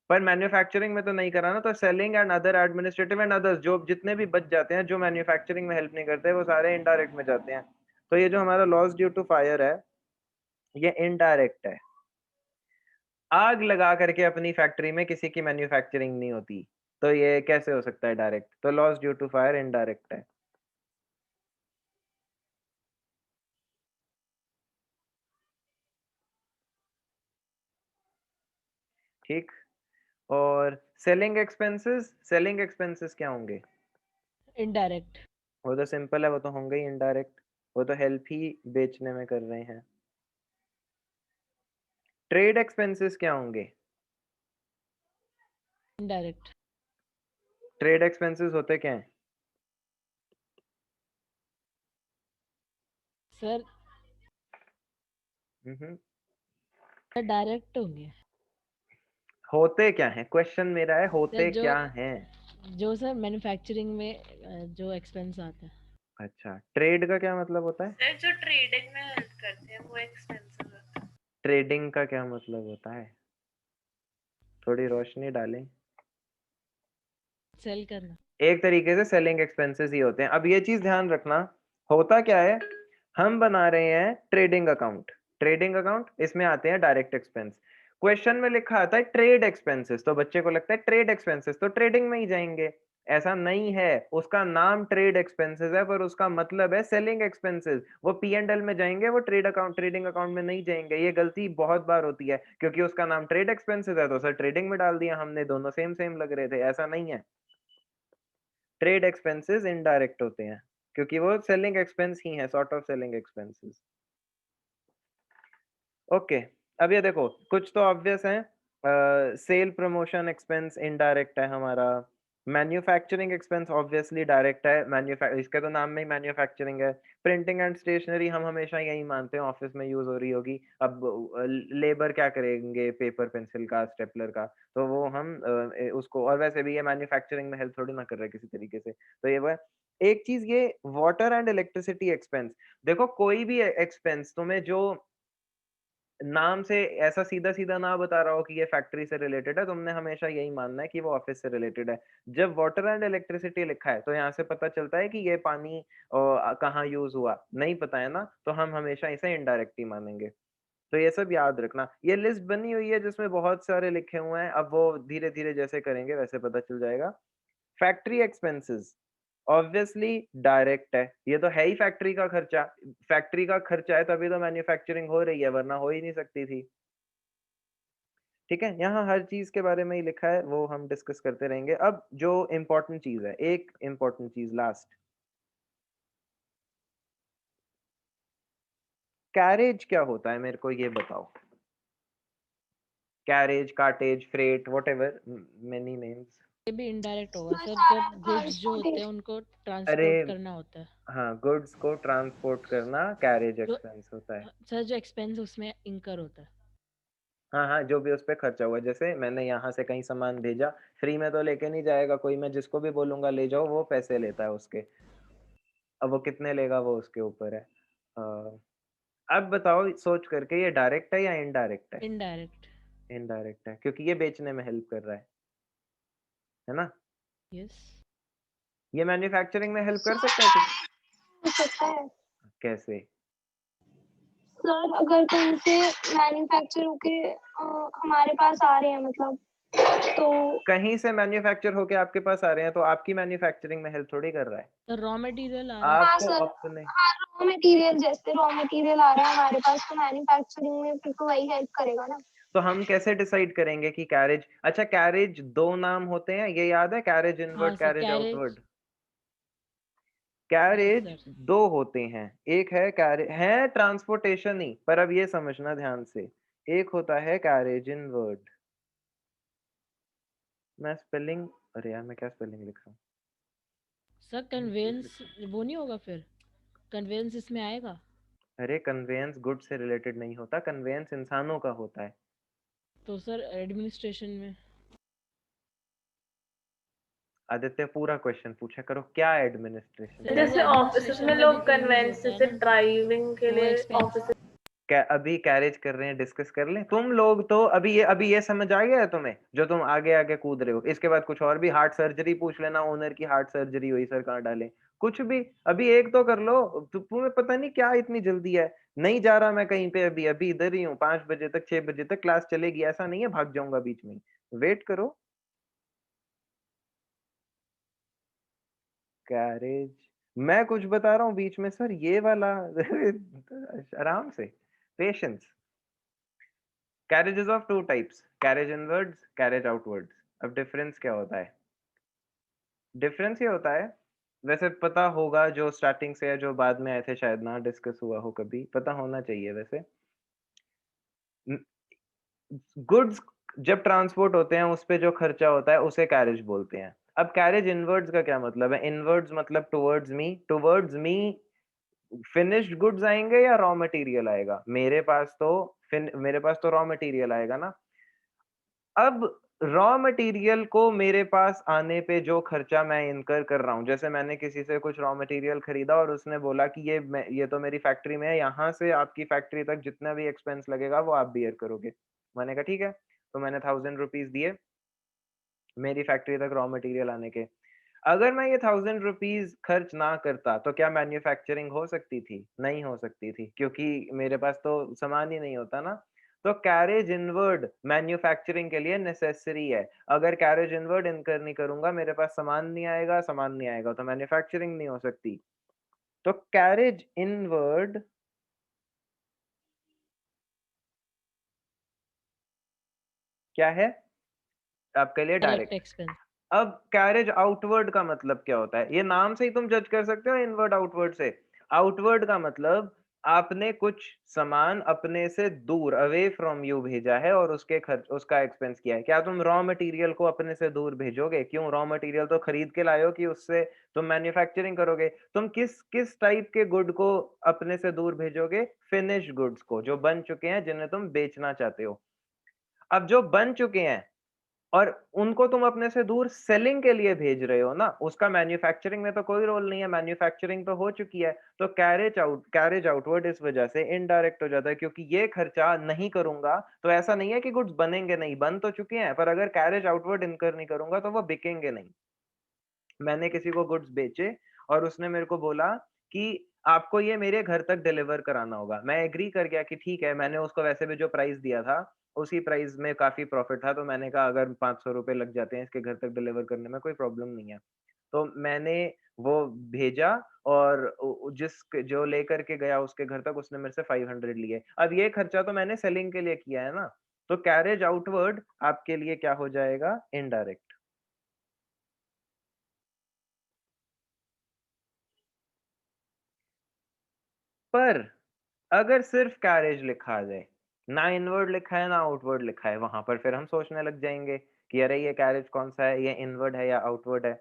पर मैन्युफैक्चरिंग में तो नहीं करा ना। तो selling and other administrative and others, जो जितने भी बच जाते हैं जो मैन्युफैक्चरिंग में हेल्प नहीं करते, वो सारे इनडायरेक्ट में जाते हैं। तो ये जो हमारा लॉस ड्यू टू फायर है ये इनडायरेक्ट है। आग लगा करके अपनी फैक्ट्री में किसी की मैन्युफैक्चरिंग नहीं होती, तो ये कैसे हो सकता है डायरेक्ट? तो loss due to fire indirect है। ठीक। और सेलिंग एक्सपेंसेस क्या होंगे? इनडायरेक्ट। वो तो सिंपल है, वो तो होंगे ही इनडायरेक्ट, वो तो हेल्प ही बेचने में कर रहे हैं। ट्रेड एक्सपेंसेस क्या होंगे? इनडायरेक्ट। ट्रेड एक्सपेंसेस होते क्या हैं? सर हम्म, डायरेक्ट होंगे। होते क्या हैं? क्वेश्चन मेरा है सर होते जो क्या हैं? जो सर मैन्युफैक्चरिंग में जो एक्सपेंस आता है। अच्छा, ट्रेड का क्या मतलब होता है? सर जो ट्रेडिंग में हेल्प करते हैं वो एक्सपेंसिव होता है। ट्रेडिंग का क्या मतलब होता है? थोड़ी रोशनी डालें। सेल करना। एक तरीके से सेलिंग एक्सपेंसेस ही होते हैं। अब ये चीज ध्यान रखना, होता क्या है, हम बना रहे हैं ट्रेडिंग अकाउंट। ट्रेडिंग अकाउंट, इसमें आते हैं डायरेक्ट एक्सपेंस। क्वेश्चन में लिखा आता है ट्रेड एक्सपेंसेस, तो बच्चे को लगता है ट्रेड एक्सपेंसेस तो ट्रेडिंग में ही जाएंगे। ऐसा नहीं है, उसका नाम ट्रेड एक्सपेंसेस है पर उसका मतलब है सेलिंग एक्सपेंसेस। वो P&L में जाएंगे, वो ट्रेडिंग अकाउंट में नहीं जाएंगे। ये गलती बहुत बार होती है, क्योंकि उसका नाम ट्रेड एक्सपेंसेस है तो सर ट्रेडिंग में डाल दिया हमने, दोनों सेम सेम लग रहे थे। ऐसा नहीं है, ट्रेड एक्सपेंसेस इनडायरेक्ट होते हैं क्योंकि वो सेलिंग एक्सपेंस ही है, sort of selling expenses. Okay, अब ये देखो कुछ तो ऑब्वियस है। सेल प्रमोशन एक्सपेंस इनडायरेक्ट है हमारा। मैन्युफैक्चरिंग एक्सपेंस ऑब्वियसली डायरेक्ट है, इसके तो नाम में ही मैन्युफैक्चरिंग है। प्रिंटिंग एंड स्टेशनरी हम हमेशा यही मानते हैं ऑफिस में यूज हो रही होगी। अब लेबर क्या करेंगे पेपर पेंसिल का स्टेपलर का, तो वो हम उसको, और वैसे भी ये मैन्युफैक्चरिंग में हेल्प थोड़ी ना कर रहा है किसी तरीके से, तो ये वो है। एक चीज ये वाटर एंड इलेक्ट्रिसिटी एक्सपेंस, देखो कोई भी एक्सपेंस तुम्हें जो नाम से ऐसा सीधा सीधा ना बता रहा हो कि ये फैक्ट्री से रिलेटेड है, तुमने हमेशा यही मानना है कि वो ऑफिस से रिलेटेड है। जब वाटर एंड इलेक्ट्रिसिटी लिखा है तो यहाँ से पता चलता है कि ये पानी कहाँ यूज हुआ, नहीं पता है ना, तो हम हमेशा इसे इनडायरेक्ट ही मानेंगे। तो ये सब याद रखना। ये लिस्ट बनी हुई है जिसमें बहुत सारे लिखे हुए हैं, अब वो धीरे धीरे जैसे करेंगे वैसे पता चल जाएगा। फैक्ट्री एक्सपेंसेस ऑब्वियसली डायरेक्ट है, ये तो है ही फैक्ट्री का खर्चा। फैक्ट्री का खर्चा है तभी तो मैन्युफैक्चरिंग हो रही है, वरना हो ही नहीं सकती थी। ठीक है, यहाँ हर चीज के बारे में ही लिखा है, वो हम डिस्कस करते रहेंगे। अब जो इम्पोर्टेंट चीज है, एक इम्पोर्टेंट चीज लास्ट, कैरेज क्या होता है, मेरे को ये बताओ। Carriage, cartage, freight, whatever, many names. ये भी इनडायरेक्ट होगा इसमें सर, सारा जब गुड्स जो होते हैं ट्रांसपोर्टेशन उनको अरे ट्रांसपोर्ट करना होता है। हाँ, गुड्स को ट्रांसपोर्ट करना कैरेज जो एक्सपेंस होता है। सर जो एक्सपेंस उसमें इंकर होता है। हाँ हाँ, जो भी उस पे खर्चा हुआ, जैसे मैंने यहाँ से कहीं सामान भेजा, फ्री में तो लेके नहीं जाएगा कोई, मैं जिसको भी बोलूंगा ले जाओ वो पैसे लेता है उसके। अब वो कितने लेगा वो उसके ऊपर है। अब बताओ सोच करके, ये डायरेक्ट है या इनडायरेक्ट है? इनडायरेक्ट। इनडायरेक्ट है, क्योंकि ये बेचने में हेल्प कर रहा है ना। यस। ये मैन्युफैक्चरिंग में हेल्प कर सर सकता है हो सकता है कैसे? सर, अगर कहीं से मैन्युफैक्चर होके हमारे पास आ रहे हैं, मतलब तो कहीं से मैन्युफैक्चर होके आपके पास आ रहे हैं तो आपकी मैन्युफैक्चरिंग में हेल्प थोड़ी कर रहा है। तो रॉ मटेरियल आ रहा है। हाँ आपको सर, अपने, हाँ रॉ मटेरियल, जैसे रॉ मटेरियल आ रहा है हमारे पास, तो मैन्युफैक्चरिंग में फिर तो वही हेल्प करेगा ना। तो हम कैसे डिसाइड करेंगे कि कैरेज, अच्छा कैरेज दो नाम होते हैं, ये याद है? कैरेज हाँ inward, sir, carriage carriage. Outward. Yes carriage sir. दो होते हैं, एक है कैरेज है ट्रांसपोर्टेशन ही, पर अब ये समझना ध्यान से, एक होता है कैरेज इनवर्ड। मैं स्पेलिंग, अरे यार मैं क्या स्पेलिंग लिख रहा हूँ। सर कन्वेंस वो नहीं होगा फिर? कन्वेंस इसमें आएगा? अरे कन्वेंस गुड से रिलेटेड नहीं होता, कन्वेंस इंसानों का होता है। तो सर एडमिनिस्ट्रेशन में? आदित्य पूरा क्वेश्चन पूछा करो, क्या एडमिनिस्ट्रेशन? सर जैसे ऑफिस एडमिनिस्ट्रेशन में में लोग भी तो यूज कन्वेंस होता है से ना, ड्राइविंग के वो लिए एक्सपेंस। ऑफिस। क्या अभी कैरेज कर रहे हैं, डिस्कस कर लें तुम लोग तो। अभी ये समझ आ गया है तुम्हें, जो तुम आगे आगे कूद रहे हो। इसके बाद कुछ और भी, हार्ट सर्जरी पूछ लेना, ओनर की हार्ट सर्जरी हुई सर कहाँ डाले, कुछ भी। अभी एक तो कर लो, तुम्हें पता नहीं क्या इतनी जल्दी है। नहीं जा रहा मैं कहीं पे, अभी अभी इधर ही हूँ, 5 बजे तक 6 बजे तक क्लास चलेगी, ऐसा नहीं है भाग जाऊंगा बीच में, वेट करो। कैरेज, मैं कुछ बता रहा हूँ बीच में सर, ये वाला आराम से, patience. Carriages of two types, carriage inwards, carriage outwards. अब डिफरेंस क्या होता है? डिफरेंस ये होता है, वैसे पता होगा जो स्टार्टिंग से है, जो बाद में आए थे शायद ना डिस्कस हुआ हो, कभी पता होना चाहिए वैसे। गुड्स जब ट्रांसपोर्ट होते हैं उस पे जो खर्चा होता है उसे कैरेज बोलते हैं। अब कैरेज इनवर्ड्स का क्या मतलब है? इनवर्ड्स मतलब towards me, towards me finished goods आएंगे या रॉ मटेरियल आएगा? मेरे पास तो रॉ मटेरियल आएगा ना। अब रॉ मटेरियल को मेरे पास आने पे जो खर्चा मैं इनकर कर रहा हूँ, जैसे मैंने किसी से कुछ रॉ मटेरियल खरीदा और उसने बोला कि ये तो मेरी फैक्ट्री में है, यहाँ से आपकी फैक्ट्री तक जितना भी एक्सपेंस लगेगा वो आप बियर करोगे। मैंने कहा ठीक है, तो मैंने 1000 रुपीज दिए मेरी फैक्ट्री तक रॉ मटेरियल आने के। अगर मैं ये 1000 रुपीज खर्च ना करता तो क्या मैन्युफैक्चरिंग हो सकती थी? नहीं हो सकती थी, क्योंकि मेरे पास तो सामान ही नहीं होता ना। तो कैरेज इनवर्ड मैन्युफैक्चरिंग के लिए नेसेसरी है। अगर कैरेज इनवर्ड इनकर नहीं करूंगा, मेरे पास सामान नहीं आएगा तो मैन्युफैक्चरिंग नहीं हो सकती। तो कैरेज इनवर्ड क्या है आपके लिए? Direct direct. एक्सपेंस। अब कैरेज आउटवर्ड का मतलब क्या होता है? ये नाम से ही तुम जज कर सकते हो इनवर्ड आउटवर्ड से। आउटवर्ड का मतलब आपने कुछ सामान अपने से दूर अवे फ्रॉम यू भेजा है और उसके खर्च उसका एक्सपेंस किया है। क्या तुम रॉ मटेरियल को अपने से दूर भेजोगे? क्यों? रॉ मटेरियल तो खरीद के लाए हो कि उससे तुम मैन्युफैक्चरिंग करोगे। तुम किस किस टाइप के गुड को अपने से दूर भेजोगे? फिनिश गुड्स को, जो बन चुके हैं, जिन्हें तुम बेचना चाहते हो। अब जो बन चुके हैं और उनको तुम अपने से दूर सेलिंग के लिए भेज रहे हो ना, उसका मैन्युफैक्चरिंग में तो कोई रोल नहीं है, मैन्युफैक्चरिंग तो हो चुकी है। तो कैरेज आउटवर्ड इस वजह से इनडायरेक्ट हो जाता है, क्योंकि ये खर्चा नहीं करूंगा तो ऐसा नहीं है कि गुड्स बनेंगे नहीं, बन तो चुके हैं, पर अगर कैरेज आउटवर्ड इनकर नहीं करूंगा तो वो बिकेंगे नहीं। मैंने किसी को गुड्स बेचे और उसने मेरे को बोला कि आपको ये मेरे घर तक डिलीवर कराना होगा। मैं एग्री कर गया कि ठीक है, मैंने उसको वैसे भी जो प्राइस दिया था उसी प्राइस में काफी प्रॉफिट था, तो मैंने कहा अगर 500 रुपए लग जाते हैं इसके घर तक डिलीवर करने में कोई प्रॉब्लम नहीं है। तो मैंने वो भेजा और जिस जो लेकर के गया उसके घर तक उसने मेरे से 500 लिए। अब ये खर्चा तो मैंने सेलिंग के लिए किया है ना, तो कैरेज आउटवर्ड आपके लिए क्या हो जाएगा? इनडायरेक्ट। पर अगर सिर्फ कैरेज लिखा आ जाए, ना इनवर्ड लिखा है ना आउटवर्ड लिखा है, वहां पर फिर हम सोचने लग जाएंगे कि अरे ये कैरेज कौन सा है, ये इनवर्ड है या आउटवर्ड है।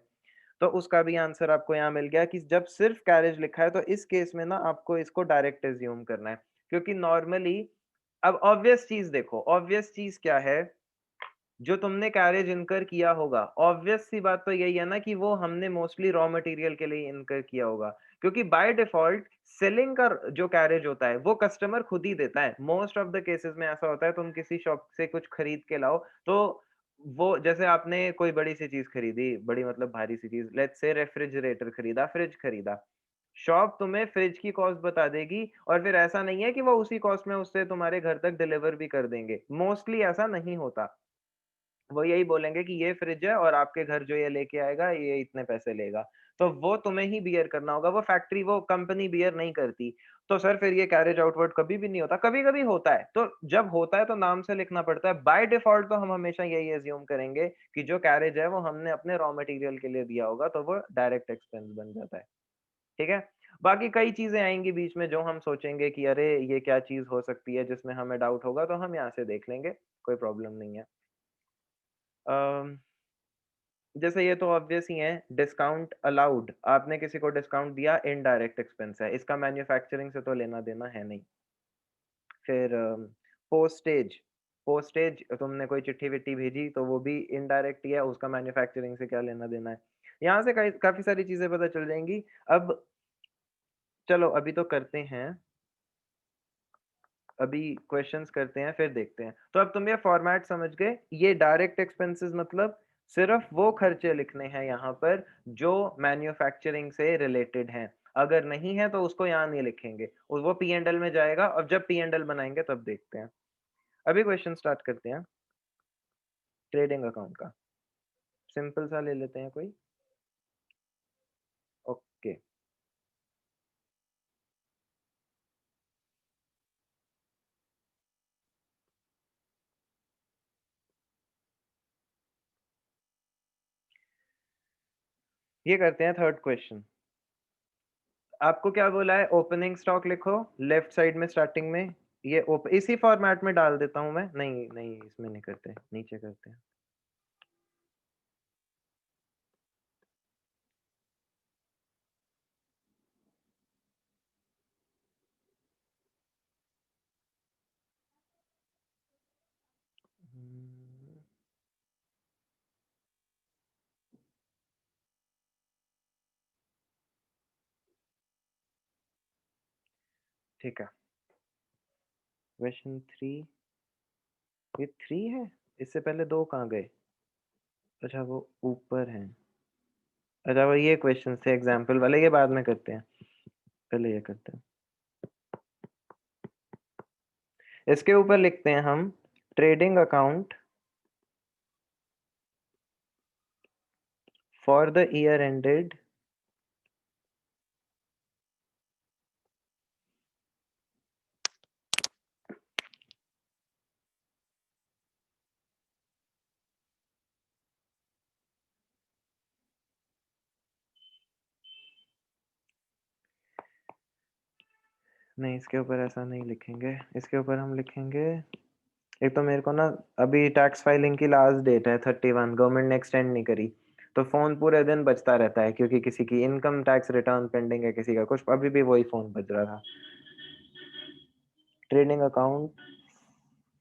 तो उसका भी आंसर आपको यहाँ मिल गया कि जब सिर्फ कैरेज लिखा है तो इस केस में ना आपको इसको डायरेक्ट एज्यूम करना है, क्योंकि नॉर्मली, अब ऑब्वियस चीज देखो, ऑब्वियस चीज क्या है? जो तुमने कैरेज इनकर किया होगा, ऑब्वियस सी बात तो यही है ना कि वो हमने मोस्टली रॉ मटेरियल के लिए इनकर किया होगा, क्योंकि बाय डिफॉल्ट सेलिंग का जो कैरेज होता है वो कस्टमर खुद ही देता है। मोस्ट ऑफ द केसेस में ऐसा होता है, तुम किसी शॉप से कुछ खरीद के लाओ तो वो, जैसे आपने कोई बड़ी सी चीज खरीदी, बड़ी मतलब भारी सी चीज, लेट्स से रेफ्रिजरेटर खरीदा, फ्रिज खरीदा, शॉप तुम्हें फ्रिज की कॉस्ट बता देगी और फिर ऐसा नहीं है कि वो उसी कॉस्ट में उससे तुम्हारे घर तक डिलीवर भी कर देंगे। मोस्टली ऐसा नहीं होता, वो यही बोलेंगे कि ये फ्रिज है और आपके घर जो ये लेके आएगा ये इतने पैसे लेगा। तो वो तुम्हें ही बियर करना होगा, वो फैक्ट्री, वो कंपनी बियर नहीं करती। तो सर फिर ये कैरेज आउटवर्ड कभी भी नहीं होता? कभी कभी होता है, तो जब होता है तो नाम से लिखना पड़ता है। बाय डिफॉल्ट तो हम हमेशा यही एज्यूम करेंगे कि जो कैरेज है वो हमने अपने रॉ मटेरियल के लिए दिया होगा, तो वो डायरेक्ट एक्सपेंस बन जाता है। ठीक है। बाकी कई चीजें आएंगी बीच में जो हम सोचेंगे कि अरे ये क्या चीज हो सकती है, जिसमें हमें डाउट होगा, तो हम यहाँ से देख लेंगे, कोई प्रॉब्लम नहीं है। अम, जैसे ये तो ऑब्वियस ही है, डिस्काउंट अलाउड, आपने किसी को डिस्काउंट दिया, इनडायरेक्ट एक्सपेंस है, इसका मैन्युफैक्चरिंग से तो लेना देना है नहीं। फिर पोस्टेज, पोस्टेज तुमने कोई चिट्ठी विट्ठी भेजी तो वो भी इनडायरेक्ट ही है, उसका मैन्युफैक्चरिंग से क्या लेना देना है। यहाँ से काफी सारी चीजें पता चल जाएंगी। अब चलो अभी तो करते हैं, अभी क्वेश्चंस करते हैं फिर देखते हैं। तो अब तुम ये फॉर्मेट समझ गए, ये डायरेक्ट एक्सपेंसेस मतलब सिर्फ वो खर्चे लिखने हैं यहाँ पर जो मैन्युफैक्चरिंग से रिलेटेड हैं। अगर नहीं है तो उसको यहाँ नहीं लिखेंगे, और वो पी एंड एल में जाएगा, और जब पी एंड एल बनाएंगे तब देखते हैं। अभी क्वेश्चन स्टार्ट करते हैं ट्रेडिंग अकाउंट का। सिंपल सा ले लेते हैं कोई। ओके, ये करते हैं थर्ड क्वेश्चन। आपको क्या बोला है? ओपनिंग स्टॉक लिखो लेफ्ट साइड में स्टार्टिंग में। ये इसी फॉर्मेट में डाल देता हूं मैं। नहीं नहीं, इसमें नहीं करते, नीचे करते हैं। ठीक है, क्वेश्चन 3। ये 3 है, इससे पहले 2 कहाँ गए? अच्छा वो ऊपर है। अच्छा वो ये क्वेश्चन थे एग्जाम्पल वाले, ये बाद में करते हैं, पहले ये करते हैं। इसके ऊपर लिखते हैं हम trading account for the year ended नहीं, इसके ऊपर ऐसा नहीं लिखेंगे, इसके ऊपर हम लिखेंगे, एक तो मेरे को ना अभी टैक्स फाइलिंग की लास्ट डेट है 31, गवर्नमेंट ने एक्सटेंड नहीं करी, तो फोन पूरे दिन बजता रहता है क्योंकि किसी की इनकम टैक्स रिटर्न पेंडिंग है, किसी का कुछ, अभी भी वही फोन बज रहा था। ट्रेडिंग अकाउंट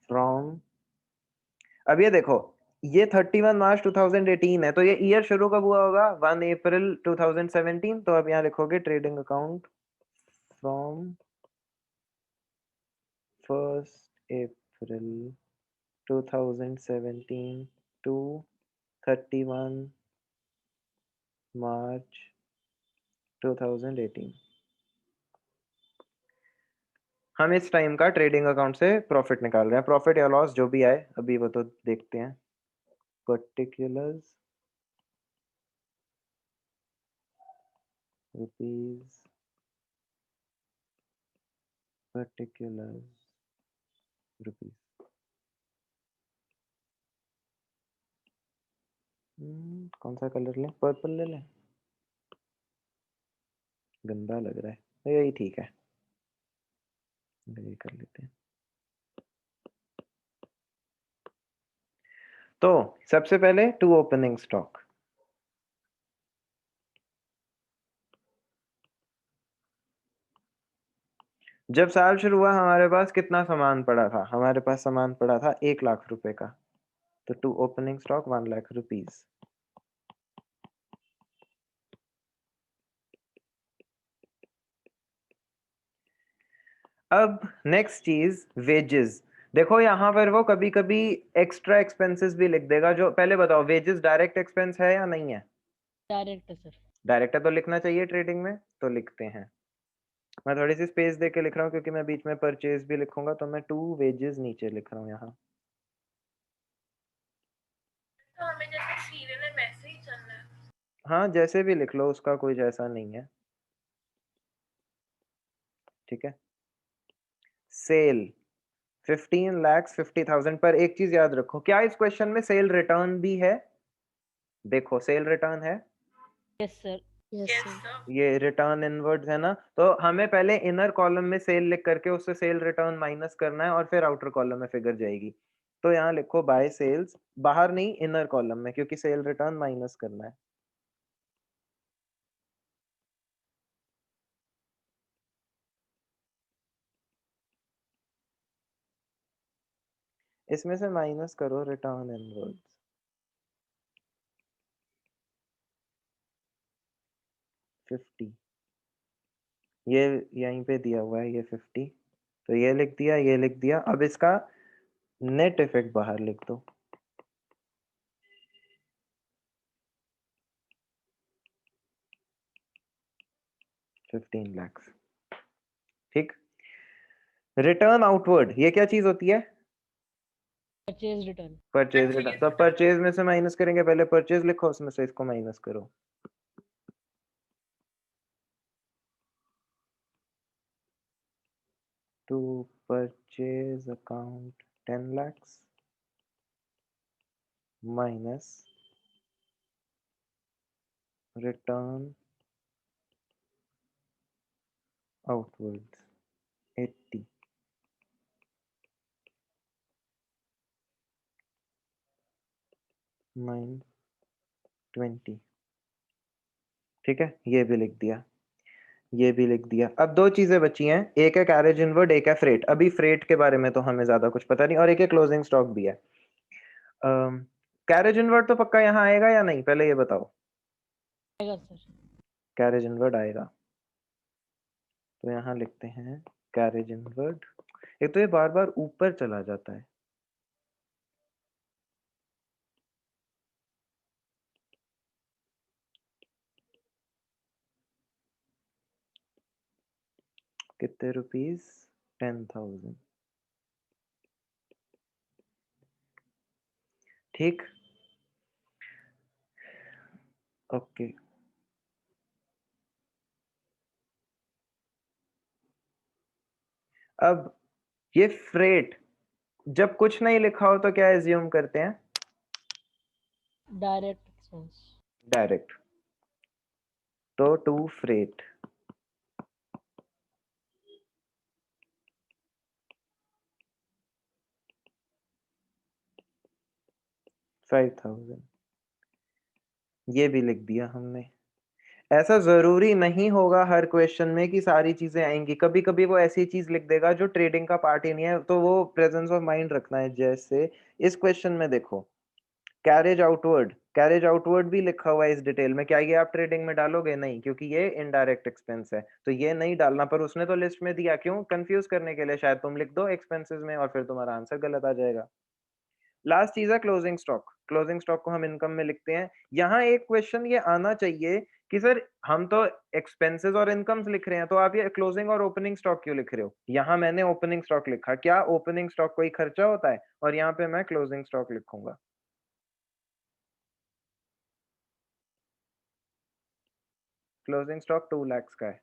फ्रॉम, अब ये देखो, ये 31 मार्च 2018 है, तो ये ईयर शुरू कब हुआ होगा? 1 अप्रैल 2017। तो अब यहाँ लिखोगे trading account from 1 April 2017 to 31 March 2018। हम इस टाइम का ट्रेडिंग अकाउंट से प्रॉफिट निकाल रहे हैं, प्रॉफिट या लॉस जो भी आए अभी वो तो देखते हैं। पर्टिकुलर्स रुपीज, पर्टिकुलर्स रुपीज, कौन सा कलर लें? पर्पल ले लें, गंदा लग रहा है, तो यही ठीक है, यही कर लेते हैं। तो सबसे पहले टू ओपनिंग स्टॉक, जब साल शुरू हुआ हमारे पास कितना सामान पड़ा था? हमारे पास सामान पड़ा था 1 लाख रुपए का, तो to opening stock 1 lakh rupees. अब नेक्स्ट चीज वेजेस, देखो यहाँ पर वो कभी कभी एक्स्ट्रा एक्सपेंसेस भी लिख देगा, जो पहले बताओ वेजेस डायरेक्ट एक्सपेंस है या नहीं है? डायरेक्ट है सर। डायरेक्ट है तो लिखना चाहिए ट्रेडिंग में, तो लिखते हैं। मैं थोड़ी सी स्पेस दे के लिख रहा हूँ क्योंकि मैं बीच में परचेज भी लिखूंगा, तो मैं टू वेजेस नीचे लिख रहा हूँ यहाँ। तो हमें जैसे सीरियल है वैसे ही चलना है। हाँ जैसे भी लिख लो, उसका कोई जैसा नहीं है, ठीक है। सेल 15,50,000 पर। एक चीज याद रखो, क्या इस क्वेश्चन में सेल रिटर्न भी है? देखो सेल रिटर्न है, yes sir. Yes yes sir. Sir. ये रिटर्न इनवर्ड्स है ना, तो हमें पहले इनर कॉलम में सेल लिख करके उससे सेल रिटर्न माइनस करना है और फिर आउटर कॉलम में फिगर जाएगी। तो यहाँ लिखो बाय सेल्स, बाहर नहीं इनर कॉलम में, क्योंकि सेल रिटर्न माइनस करना है। इसमें से माइनस करो रिटर्न इनवर्ड्स, $50, ये यहीं पे दिया हुआ है ये 50, तो ये लिख दिया, ये लिख दिया। अब इसका नेट इफेक्ट बाहर लिख दो, $15 लाख, ठीक। रिटर्न आउटवर्ड, ये क्या चीज होती है? Purchase return. परचेज रिटर्न, तो परचेज में से माइनस करेंगे, पहले परचेज लिखो, उसमें से इसको माइनस करो। To purchase account 10 lakhs minus return outwards 80, minus 20, ठीक है। ये भी लिख दिया, ये भी लिख दिया। अब दो चीजें बची हैं, एक है कैरेज इनवर्ड, एक है फ्रेट। अभी फ्रेट के बारे में तो हमें ज्यादा कुछ पता नहीं, और एक है क्लोजिंग स्टॉक भी है। कैरेज इनवर्ड तो पक्का यहाँ आएगा या नहीं, पहले ये बताओ। आएगा सर। कैरेज इनवर्ड आएगा, तो यहाँ लिखते हैं कैरेज इनवर्ड। एक तो ये बार बार ऊपर चला जाता है, कितने रुपीस? 10,000, ठीक, ओके। अब ये फ्रेट जब कुछ नहीं लिखा हो तो क्या एज्यूम करते हैं? Direct expense. डायरेक्ट, तो टू फ्रेट 5000 ये भी लिख दिया हमने। ऐसा जरूरी नहीं होगा हर क्वेश्चन में कि सारी चीजें आएंगी, कभी कभी वो ऐसी चीज लिख देगा जो ट्रेडिंग का पार्ट ही नहीं है, तो वो प्रेजेंस ऑफ माइंड रखना है। जैसे इस क्वेश्चन में देखो, कैरेज आउटवर्ड भी लिखा हुआ है इस डिटेल में, क्या ये आप ट्रेडिंग में डालोगे? नहीं, क्योंकि ये इनडायरेक्ट एक्सपेंस है, तो ये नहीं डालना। पर उसने तो लिस्ट में दिया, क्यों? कंफ्यूज करने के लिए शायद। तुम लिख दो एक्सपेंसेस में और फिर तुम्हारा आंसर गलत आ जाएगा। लास्ट चीज है क्लोजिंग स्टॉक। क्लोजिंग स्टॉक को हम इनकम में लिखते हैं। यहाँ एक क्वेश्चन ये आना चाहिए कि सर हम तो एक्सपेंसेस और इनकम्स लिख रहे हैं, तो आप ये क्लोजिंग और ओपनिंग स्टॉक क्यों लिख रहे हो? यहाँ मैंने ओपनिंग स्टॉक लिखा, क्या ओपनिंग स्टॉक कोई खर्चा होता है? और यहाँ पे मैं क्लोजिंग स्टॉक लिखूंगा। क्लोजिंग स्टॉक 2 लाख का है,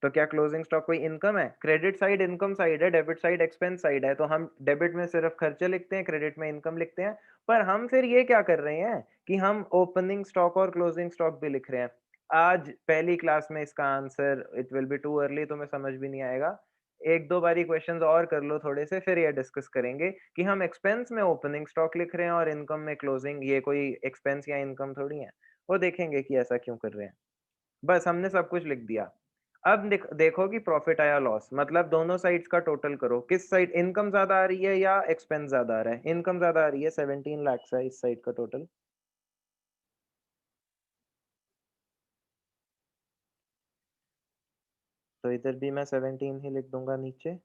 तो क्या क्लोजिंग स्टॉक कोई इनकम है? क्रेडिट साइड इनकम साइड है, डेबिट साइड एक्सपेंस साइड है, तो हम डेबिट में सिर्फ खर्चे लिखते हैं, क्रेडिट में इनकम लिखते हैं। पर हम फिर ये क्या कर रहे हैं कि हम ओपनिंग स्टॉक और क्लोजिंग स्टॉक भी लिख रहे हैं। आज पहली क्लास में इसका answer it will be too early, तो मैं समझ भी नहीं आएगा। एक दो बारी क्वेश्चंस और कर लो थोड़े से, फिर ये डिस्कस करेंगे कि हम एक्सपेंस में ओपनिंग स्टॉक लिख रहे हैं और इनकम में क्लोजिंग, ये कोई एक्सपेंस या इनकम थोड़ी है। वो देखेंगे कि ऐसा क्यों कर रहे हैं। बस हमने सब कुछ लिख दिया। अब देखो कि प्रॉफिट आया लॉस, मतलब दोनों साइड्स का टोटल करो। किस साइड इनकम ज्यादा आ रही है या एक्सपेंस ज्यादा आ रहा है? इनकम ज्यादा आ रही है, 17 लाख है इस साइड का टोटल। तो इधर भी मैं 17 ही लिख दूंगा नीचे।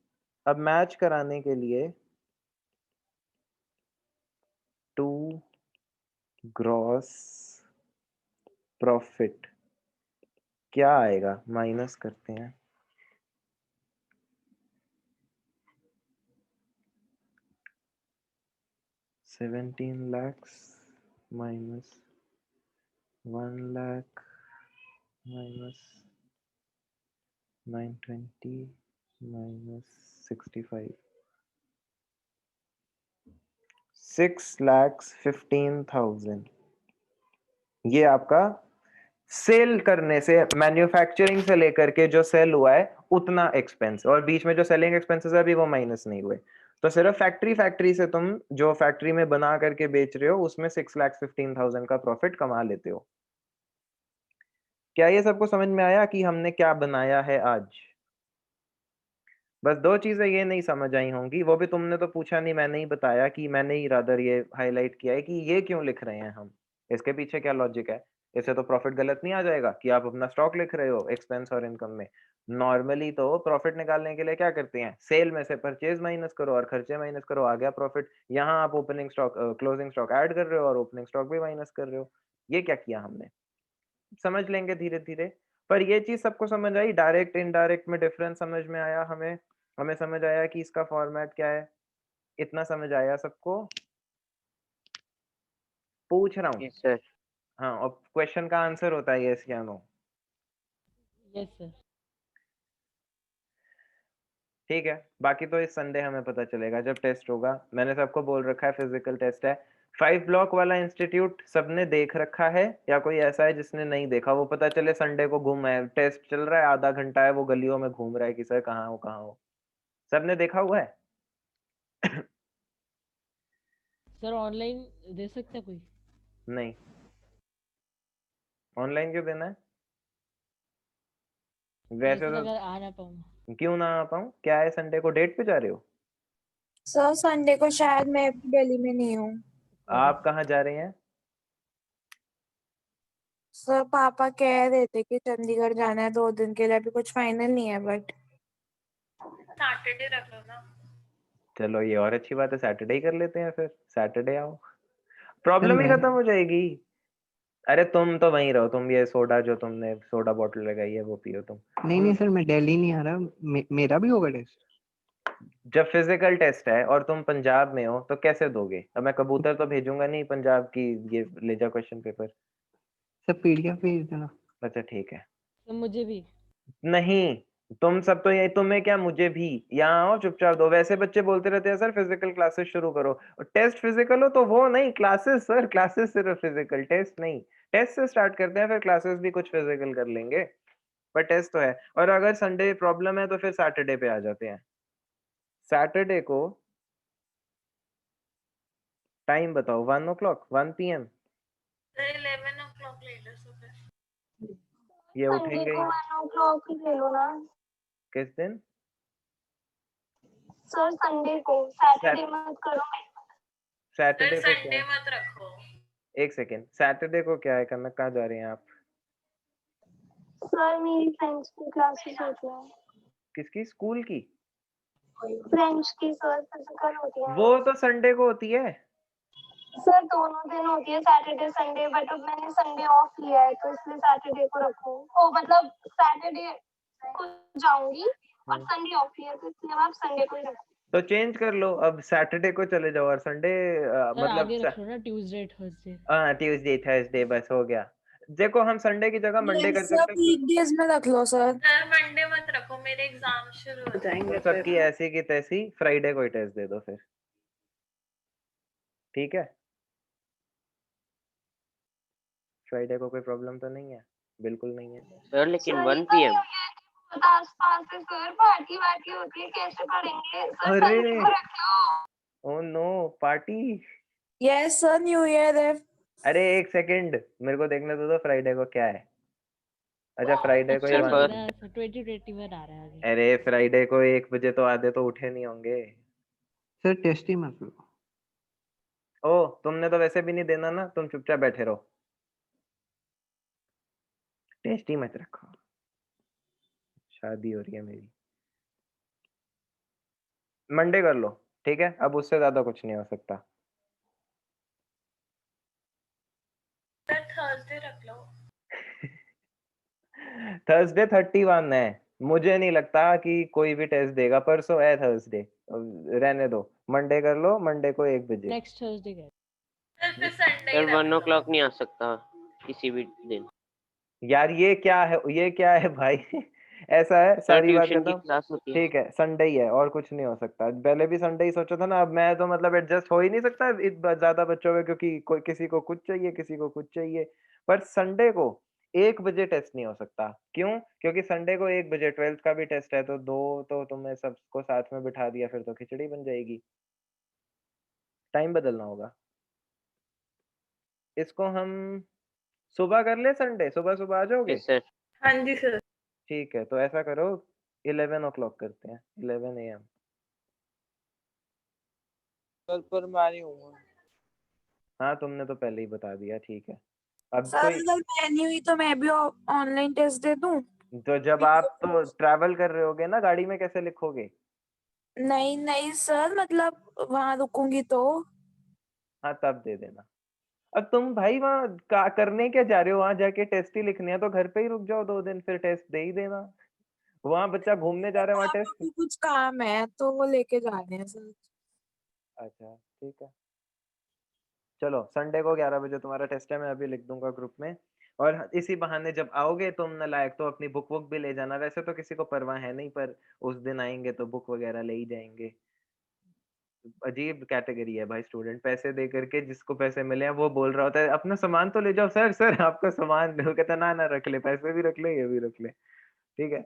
अब मैच कराने के लिए टू ग्रॉस प्रॉफिट क्या आएगा, माइनस करते हैं। $17 माइनस 1 लाख माइनस 920 माइनस 65, 6,15,000। ये आपका सेल करने से, मैन्युफैक्चरिंग से लेकर के जो सेल हुआ है उतना एक्सपेंस, और बीच में जो सेलिंग एक्सपेंसेस है अभी वो माइनस नहीं हुए। तो सिर्फ फैक्ट्री से तुम जो फैक्ट्री में बना करके बेच रहे हो उसमें 6,15,000 का प्रॉफिट कमा लेते हो। क्या ये सबको समझ में आया कि हमने क्या बनाया है आज? बस दो चीजें ये नहीं समझ आई होंगी, वो भी तुमने तो पूछा नहीं, मैंने ही बताया कि मैंने ही रादर ये हाईलाइट किया है कि ये क्यों लिख रहे हैं हम, इसके पीछे क्या लॉजिक है। इससे तो प्रॉफिट गलत नहीं आ जाएगा कि आप अपना स्टॉक लिख रहे हो एक्सपेंस और इनकम में। नॉर्मली तो प्रॉफिट निकालने के लिए क्या करते हैं, सेल में से परचेज माइनस करो और खर्चे माइनस करो, आ गया प्रॉफिट। यहाँ आप opening stock closing stock add कर रहे हो और ओपनिंग स्टॉक भी माइनस कर रहे हो। ये क्या किया हमने, समझ लेंगे धीरे धीरे। पर ये चीज सबको समझ आई, डायरेक्ट इनडायरेक्ट में डिफरेंस समझ में आया हमें। हमें समझ आया कि इसका फॉर्मेट क्या है, इतना समझ आया सबको? पूछ रहा हूँ। Yes sir. हाँ, और क्वेश्चन का आंसर होता है यस या नो। Yes sir. ठीक है, बाकी तो इस संडे हमें पता चलेगा जब टेस्ट होगा। मैंने सबको बोल रखा है फिजिकल टेस्ट है। 5 ब्लॉक वाला इंस्टीट्यूट सबने देख रखा है या कोई ऐसा है जिसने नहीं देखा? वो पता चले संडे को घूम है, टेस्ट चल रहा है, आधा घंटा है, वो गलियों में घूम रहा है कि सर कहाँ हो कहाँ हो। सबने देखा हुआ है? सर ऑनलाइन दे सकते हैं कोई? नहीं, ऑनलाइन क्यों देना है? नहीं वैसे सर, तो अगर आ ना पाऊँ। क्यों ना आ पाऊँ, क्या है, संडे को डेट पे जा रहे हो? सर संडे को शायद मैं भी दिल्ली में नहीं हूँ। आप कहाँ जा रहे हैं? सर पापा कह रहे थे कि चंडीगढ़ जाना है 2 दिन के लिए, अभी कुछ फाइनल नहीं है बट सैटरडे रख लो ना। चलो ये और अच्छी बात है, सैटरडे ही कर लेते हैं, फिर सैटरडे आओ, प्रॉब्लम ही खत्म हो जाएगी। अरे तुम तो वहीं रहो, तुम ये सोडा जो तुमने सोडा बोतल लगाई है वो पियो तुम। नहीं सर, मैं दिल्ली नहीं आ रहा। मेरा भी होगा टेस्ट। जब फिजिकल टेस्ट है और तुम पंजाब में हो तो कैसे दोगे? अब मैं कबूतर तो भेजूंगा नहीं पंजाब की, ये ले जा क्वेश्चन पेपर। सर पीडीएफ भेज देना। अच्छा ठीक है। तो मुझे भी। नहीं, तुम सब तो यही, तुम्हें क्या मुझे भी, यहाँ आओ चुपचाप दो। वैसे बच्चे बोलते रहते हैं सर फिजिकल क्लासेस शुरू करो, और टेस्ट फिजिकल हो तो वो नहीं, क्लासेस सर, क्लासेस सिर्फ फिजिकल, टेस्ट नहीं। टेस्ट से स्टार्ट करते हैं, फिर क्लासेस भी कुछ फिजिकल कर लेंगे, पर टेस्ट तो है। और अगर संडे प्रॉब्लम है तो फिर सैटरडे पे आ जाते हैं। सैटरडे को टाइम बताओ 1 o'clock 1 PM। सर 11 o'clock ले लो सुबह। ये संडे उठेंगे को ही 1 o'clock ही ले लो ना किस दिन? सर, संडे को, सैटरडे मत करो। सर सैटरडे को क्या संडे है? मत रखो। एक सेकेंड, सैटरडे को क्या है करना? कहाँ जा रहे हैं आप? सर, मेरी फ्रेंड्स की क्लासेस होती हैं। किसकी? स्कूल की? फ्रेंच की सर, फिजिकल होती है। वो तो संडे को होती है। सर, दोनों दिन होती है, सैटरडे संडे, बट अब मैंने संडे ऑफ लिया है तो इसलिए सैटरडे को रखो। ओ मतलब सैटरडे को जाऊंगी और संडे ऑफ लिया तो इसलिए आप संडे को ही रखो। तो चेंज कर लो, अब सैटरडे को चले जाओ और संडे सर मतलब आगे रख लो ना, ट्यूसडे थर्सडे। हाँ ट्यूसडे थर्सडे बस हो गया। देखो हम संडे की जगह मंडे कर सब सकते हैं। वीकडेज में रख लो सर। सर मंडे मत रखो, मेरे एग्जाम शुरू हो जाएंगे तो सबकी ऐसी की तैसी फ्राइडे को ही टेस्ट दे दो फिर, ठीक है? फ्राइडे को कोई प्रॉब्लम तो नहीं है? बिल्कुल नहीं है सर लेकिन सर, 1 PM। आस-पास से सर पार्टी वार्टी होती है, कैसे पढ़ेंगे? सर अरे! संडे को रख लो। Oh no, party. Yes sir, new year है। अरे एक सेकंड, मेरे को देखने दो फ्राइडे को क्या है। अच्छा फ्राइडे को ही अच्छा सर, लग रहा है सर, 2021 आ रहा है आगे। अरे फ्राइडे को 1 बजे तो आधे तो उठे नहीं होंगे। सर टेस्ट ही मत लो। ओ तुमने तो वैसे भी नहीं देना ना, तुम चुपचाप बैठे रहो, टेस्ट ही मत रखो। शादी हो रही है मेरी। मंडे कर लो, ठीक है? अब उससे ज्यादा कुछ नहीं हो सकता। सर थर्सडे रख लो। थर्सडे 31 है, मुझे नहीं लगता कि कोई भी टेस्ट देगा। परसों है थर्सडे, रहने दो। मंडे कर लो, मंडे को 1 बजे। नेक्स्ट थर्सडे का। सर फिर संडे ही सर रख 1 लो। o'clock नहीं आ सकता किसी भी दिन। यार ये क्या है, ये क्या है भाई? ऐसा है, सर सारी बात ट्यूशन की खत्म। क्लास होती है। ठीक है, संडे ही है और कुछ नहीं हो सकता। पहले भी संडे ही सोचा था ना, अब मैं तो मतलब एडजस्ट हो ही नहीं सकता ज्यादा बच्चों में, क्योंकि कोई किसी को कुछ चाहिए, किसी को कुछ चाहिए। पर संडे को 1 बजे टेस्ट नहीं हो सकता। क्यों? क्योंकि संडे को 1 बजे 12th का भी टेस्ट है, तो 2 तो तुम्हें सबको साथ में बिठा दिया, फिर तो खिचड़ी बन जाएगी। टाइम बदलना होगा। इसको हम सुबह कर ले, संडे सुबह सुबह आ जाओगे? Yes sir. हाँ जी सर। ठीक है, तो ऐसा करो 11 o'clock करते हैं, 11 AM। सर पर मैं नहीं हूँ। हाँ तुमने तो पहले ही बता दिया, ठीक है। अब सर कोई अगर मैं नहीं हुई तो मैं भी ऑनलाइन टेस्ट दे दूं? तो जब आप तो ट्रैवल कर रहे होगे ना, गाड़ी में कैसे लिखोगे? नहीं नहीं सर, मतलब वहां रुकूंगी तो। हाँ तब दे देना। अब तुम भाई वहाँ करने क्या जा रहे हो? वहां जाके टेस्ट ही लिखने हैं, तो घर पे ही रुक जाओ 2 दिन, फिर टेस्ट दे ही देना। वहां बच्चा घूमने जा रहा है, वहां पापा टेस्ट। को कुछ काम है तो वो लेके जा रहे हैं सर। अच्छा ठीक है, चलो संडे को 11 बजे तुम्हारा टेस्ट है, मैं अभी लिख दूंगा ग्रुप में। और इसी बहाने जब आओगे तुम नालायक, तो अपनी बुक वुक भी ले जाना। वैसे तो किसी को परवाह है नहीं, पर उस दिन आएंगे तो बुक वगैरह ले ही जाएंगे। अजीब कैटेगरी है भाई स्टूडेंट, पैसे दे करके जिसको पैसे मिले हैं वो बोल रहा होता है अपना सामान तो ले जाओ। सर सर आपका सामान, वो कहता ना ना रख ले, पैसे भी रख ले, ये भी रख ले। ठीक है,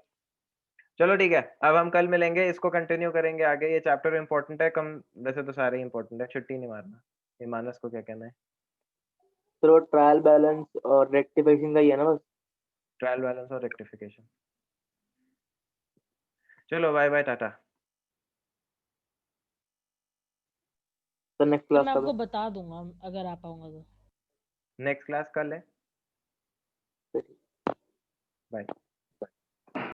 चलो ठीक है, अब हम कल मिलेंगे, इसको कंटिन्यू करेंगे आगे। ये चैप्टर इंपॉर्टेंट है कम, वैसे तो सारे इंपॉर्टेंट है, छुट्टी नहीं मारना। ये मानस को क्या कहना है? सर वो ट्रायल बैलेंस और रेक्टिफिकेशन का ही है ना बस। ट्रायल बैलेंस और रेक्टिफिकेशन। चलो bye bye, tata. Sir next तो क्लास मैं कब आपको है? बता दूंगा अगर आ पाऊंगा तो। नेक्स्ट क्लास कल है। Sir bye.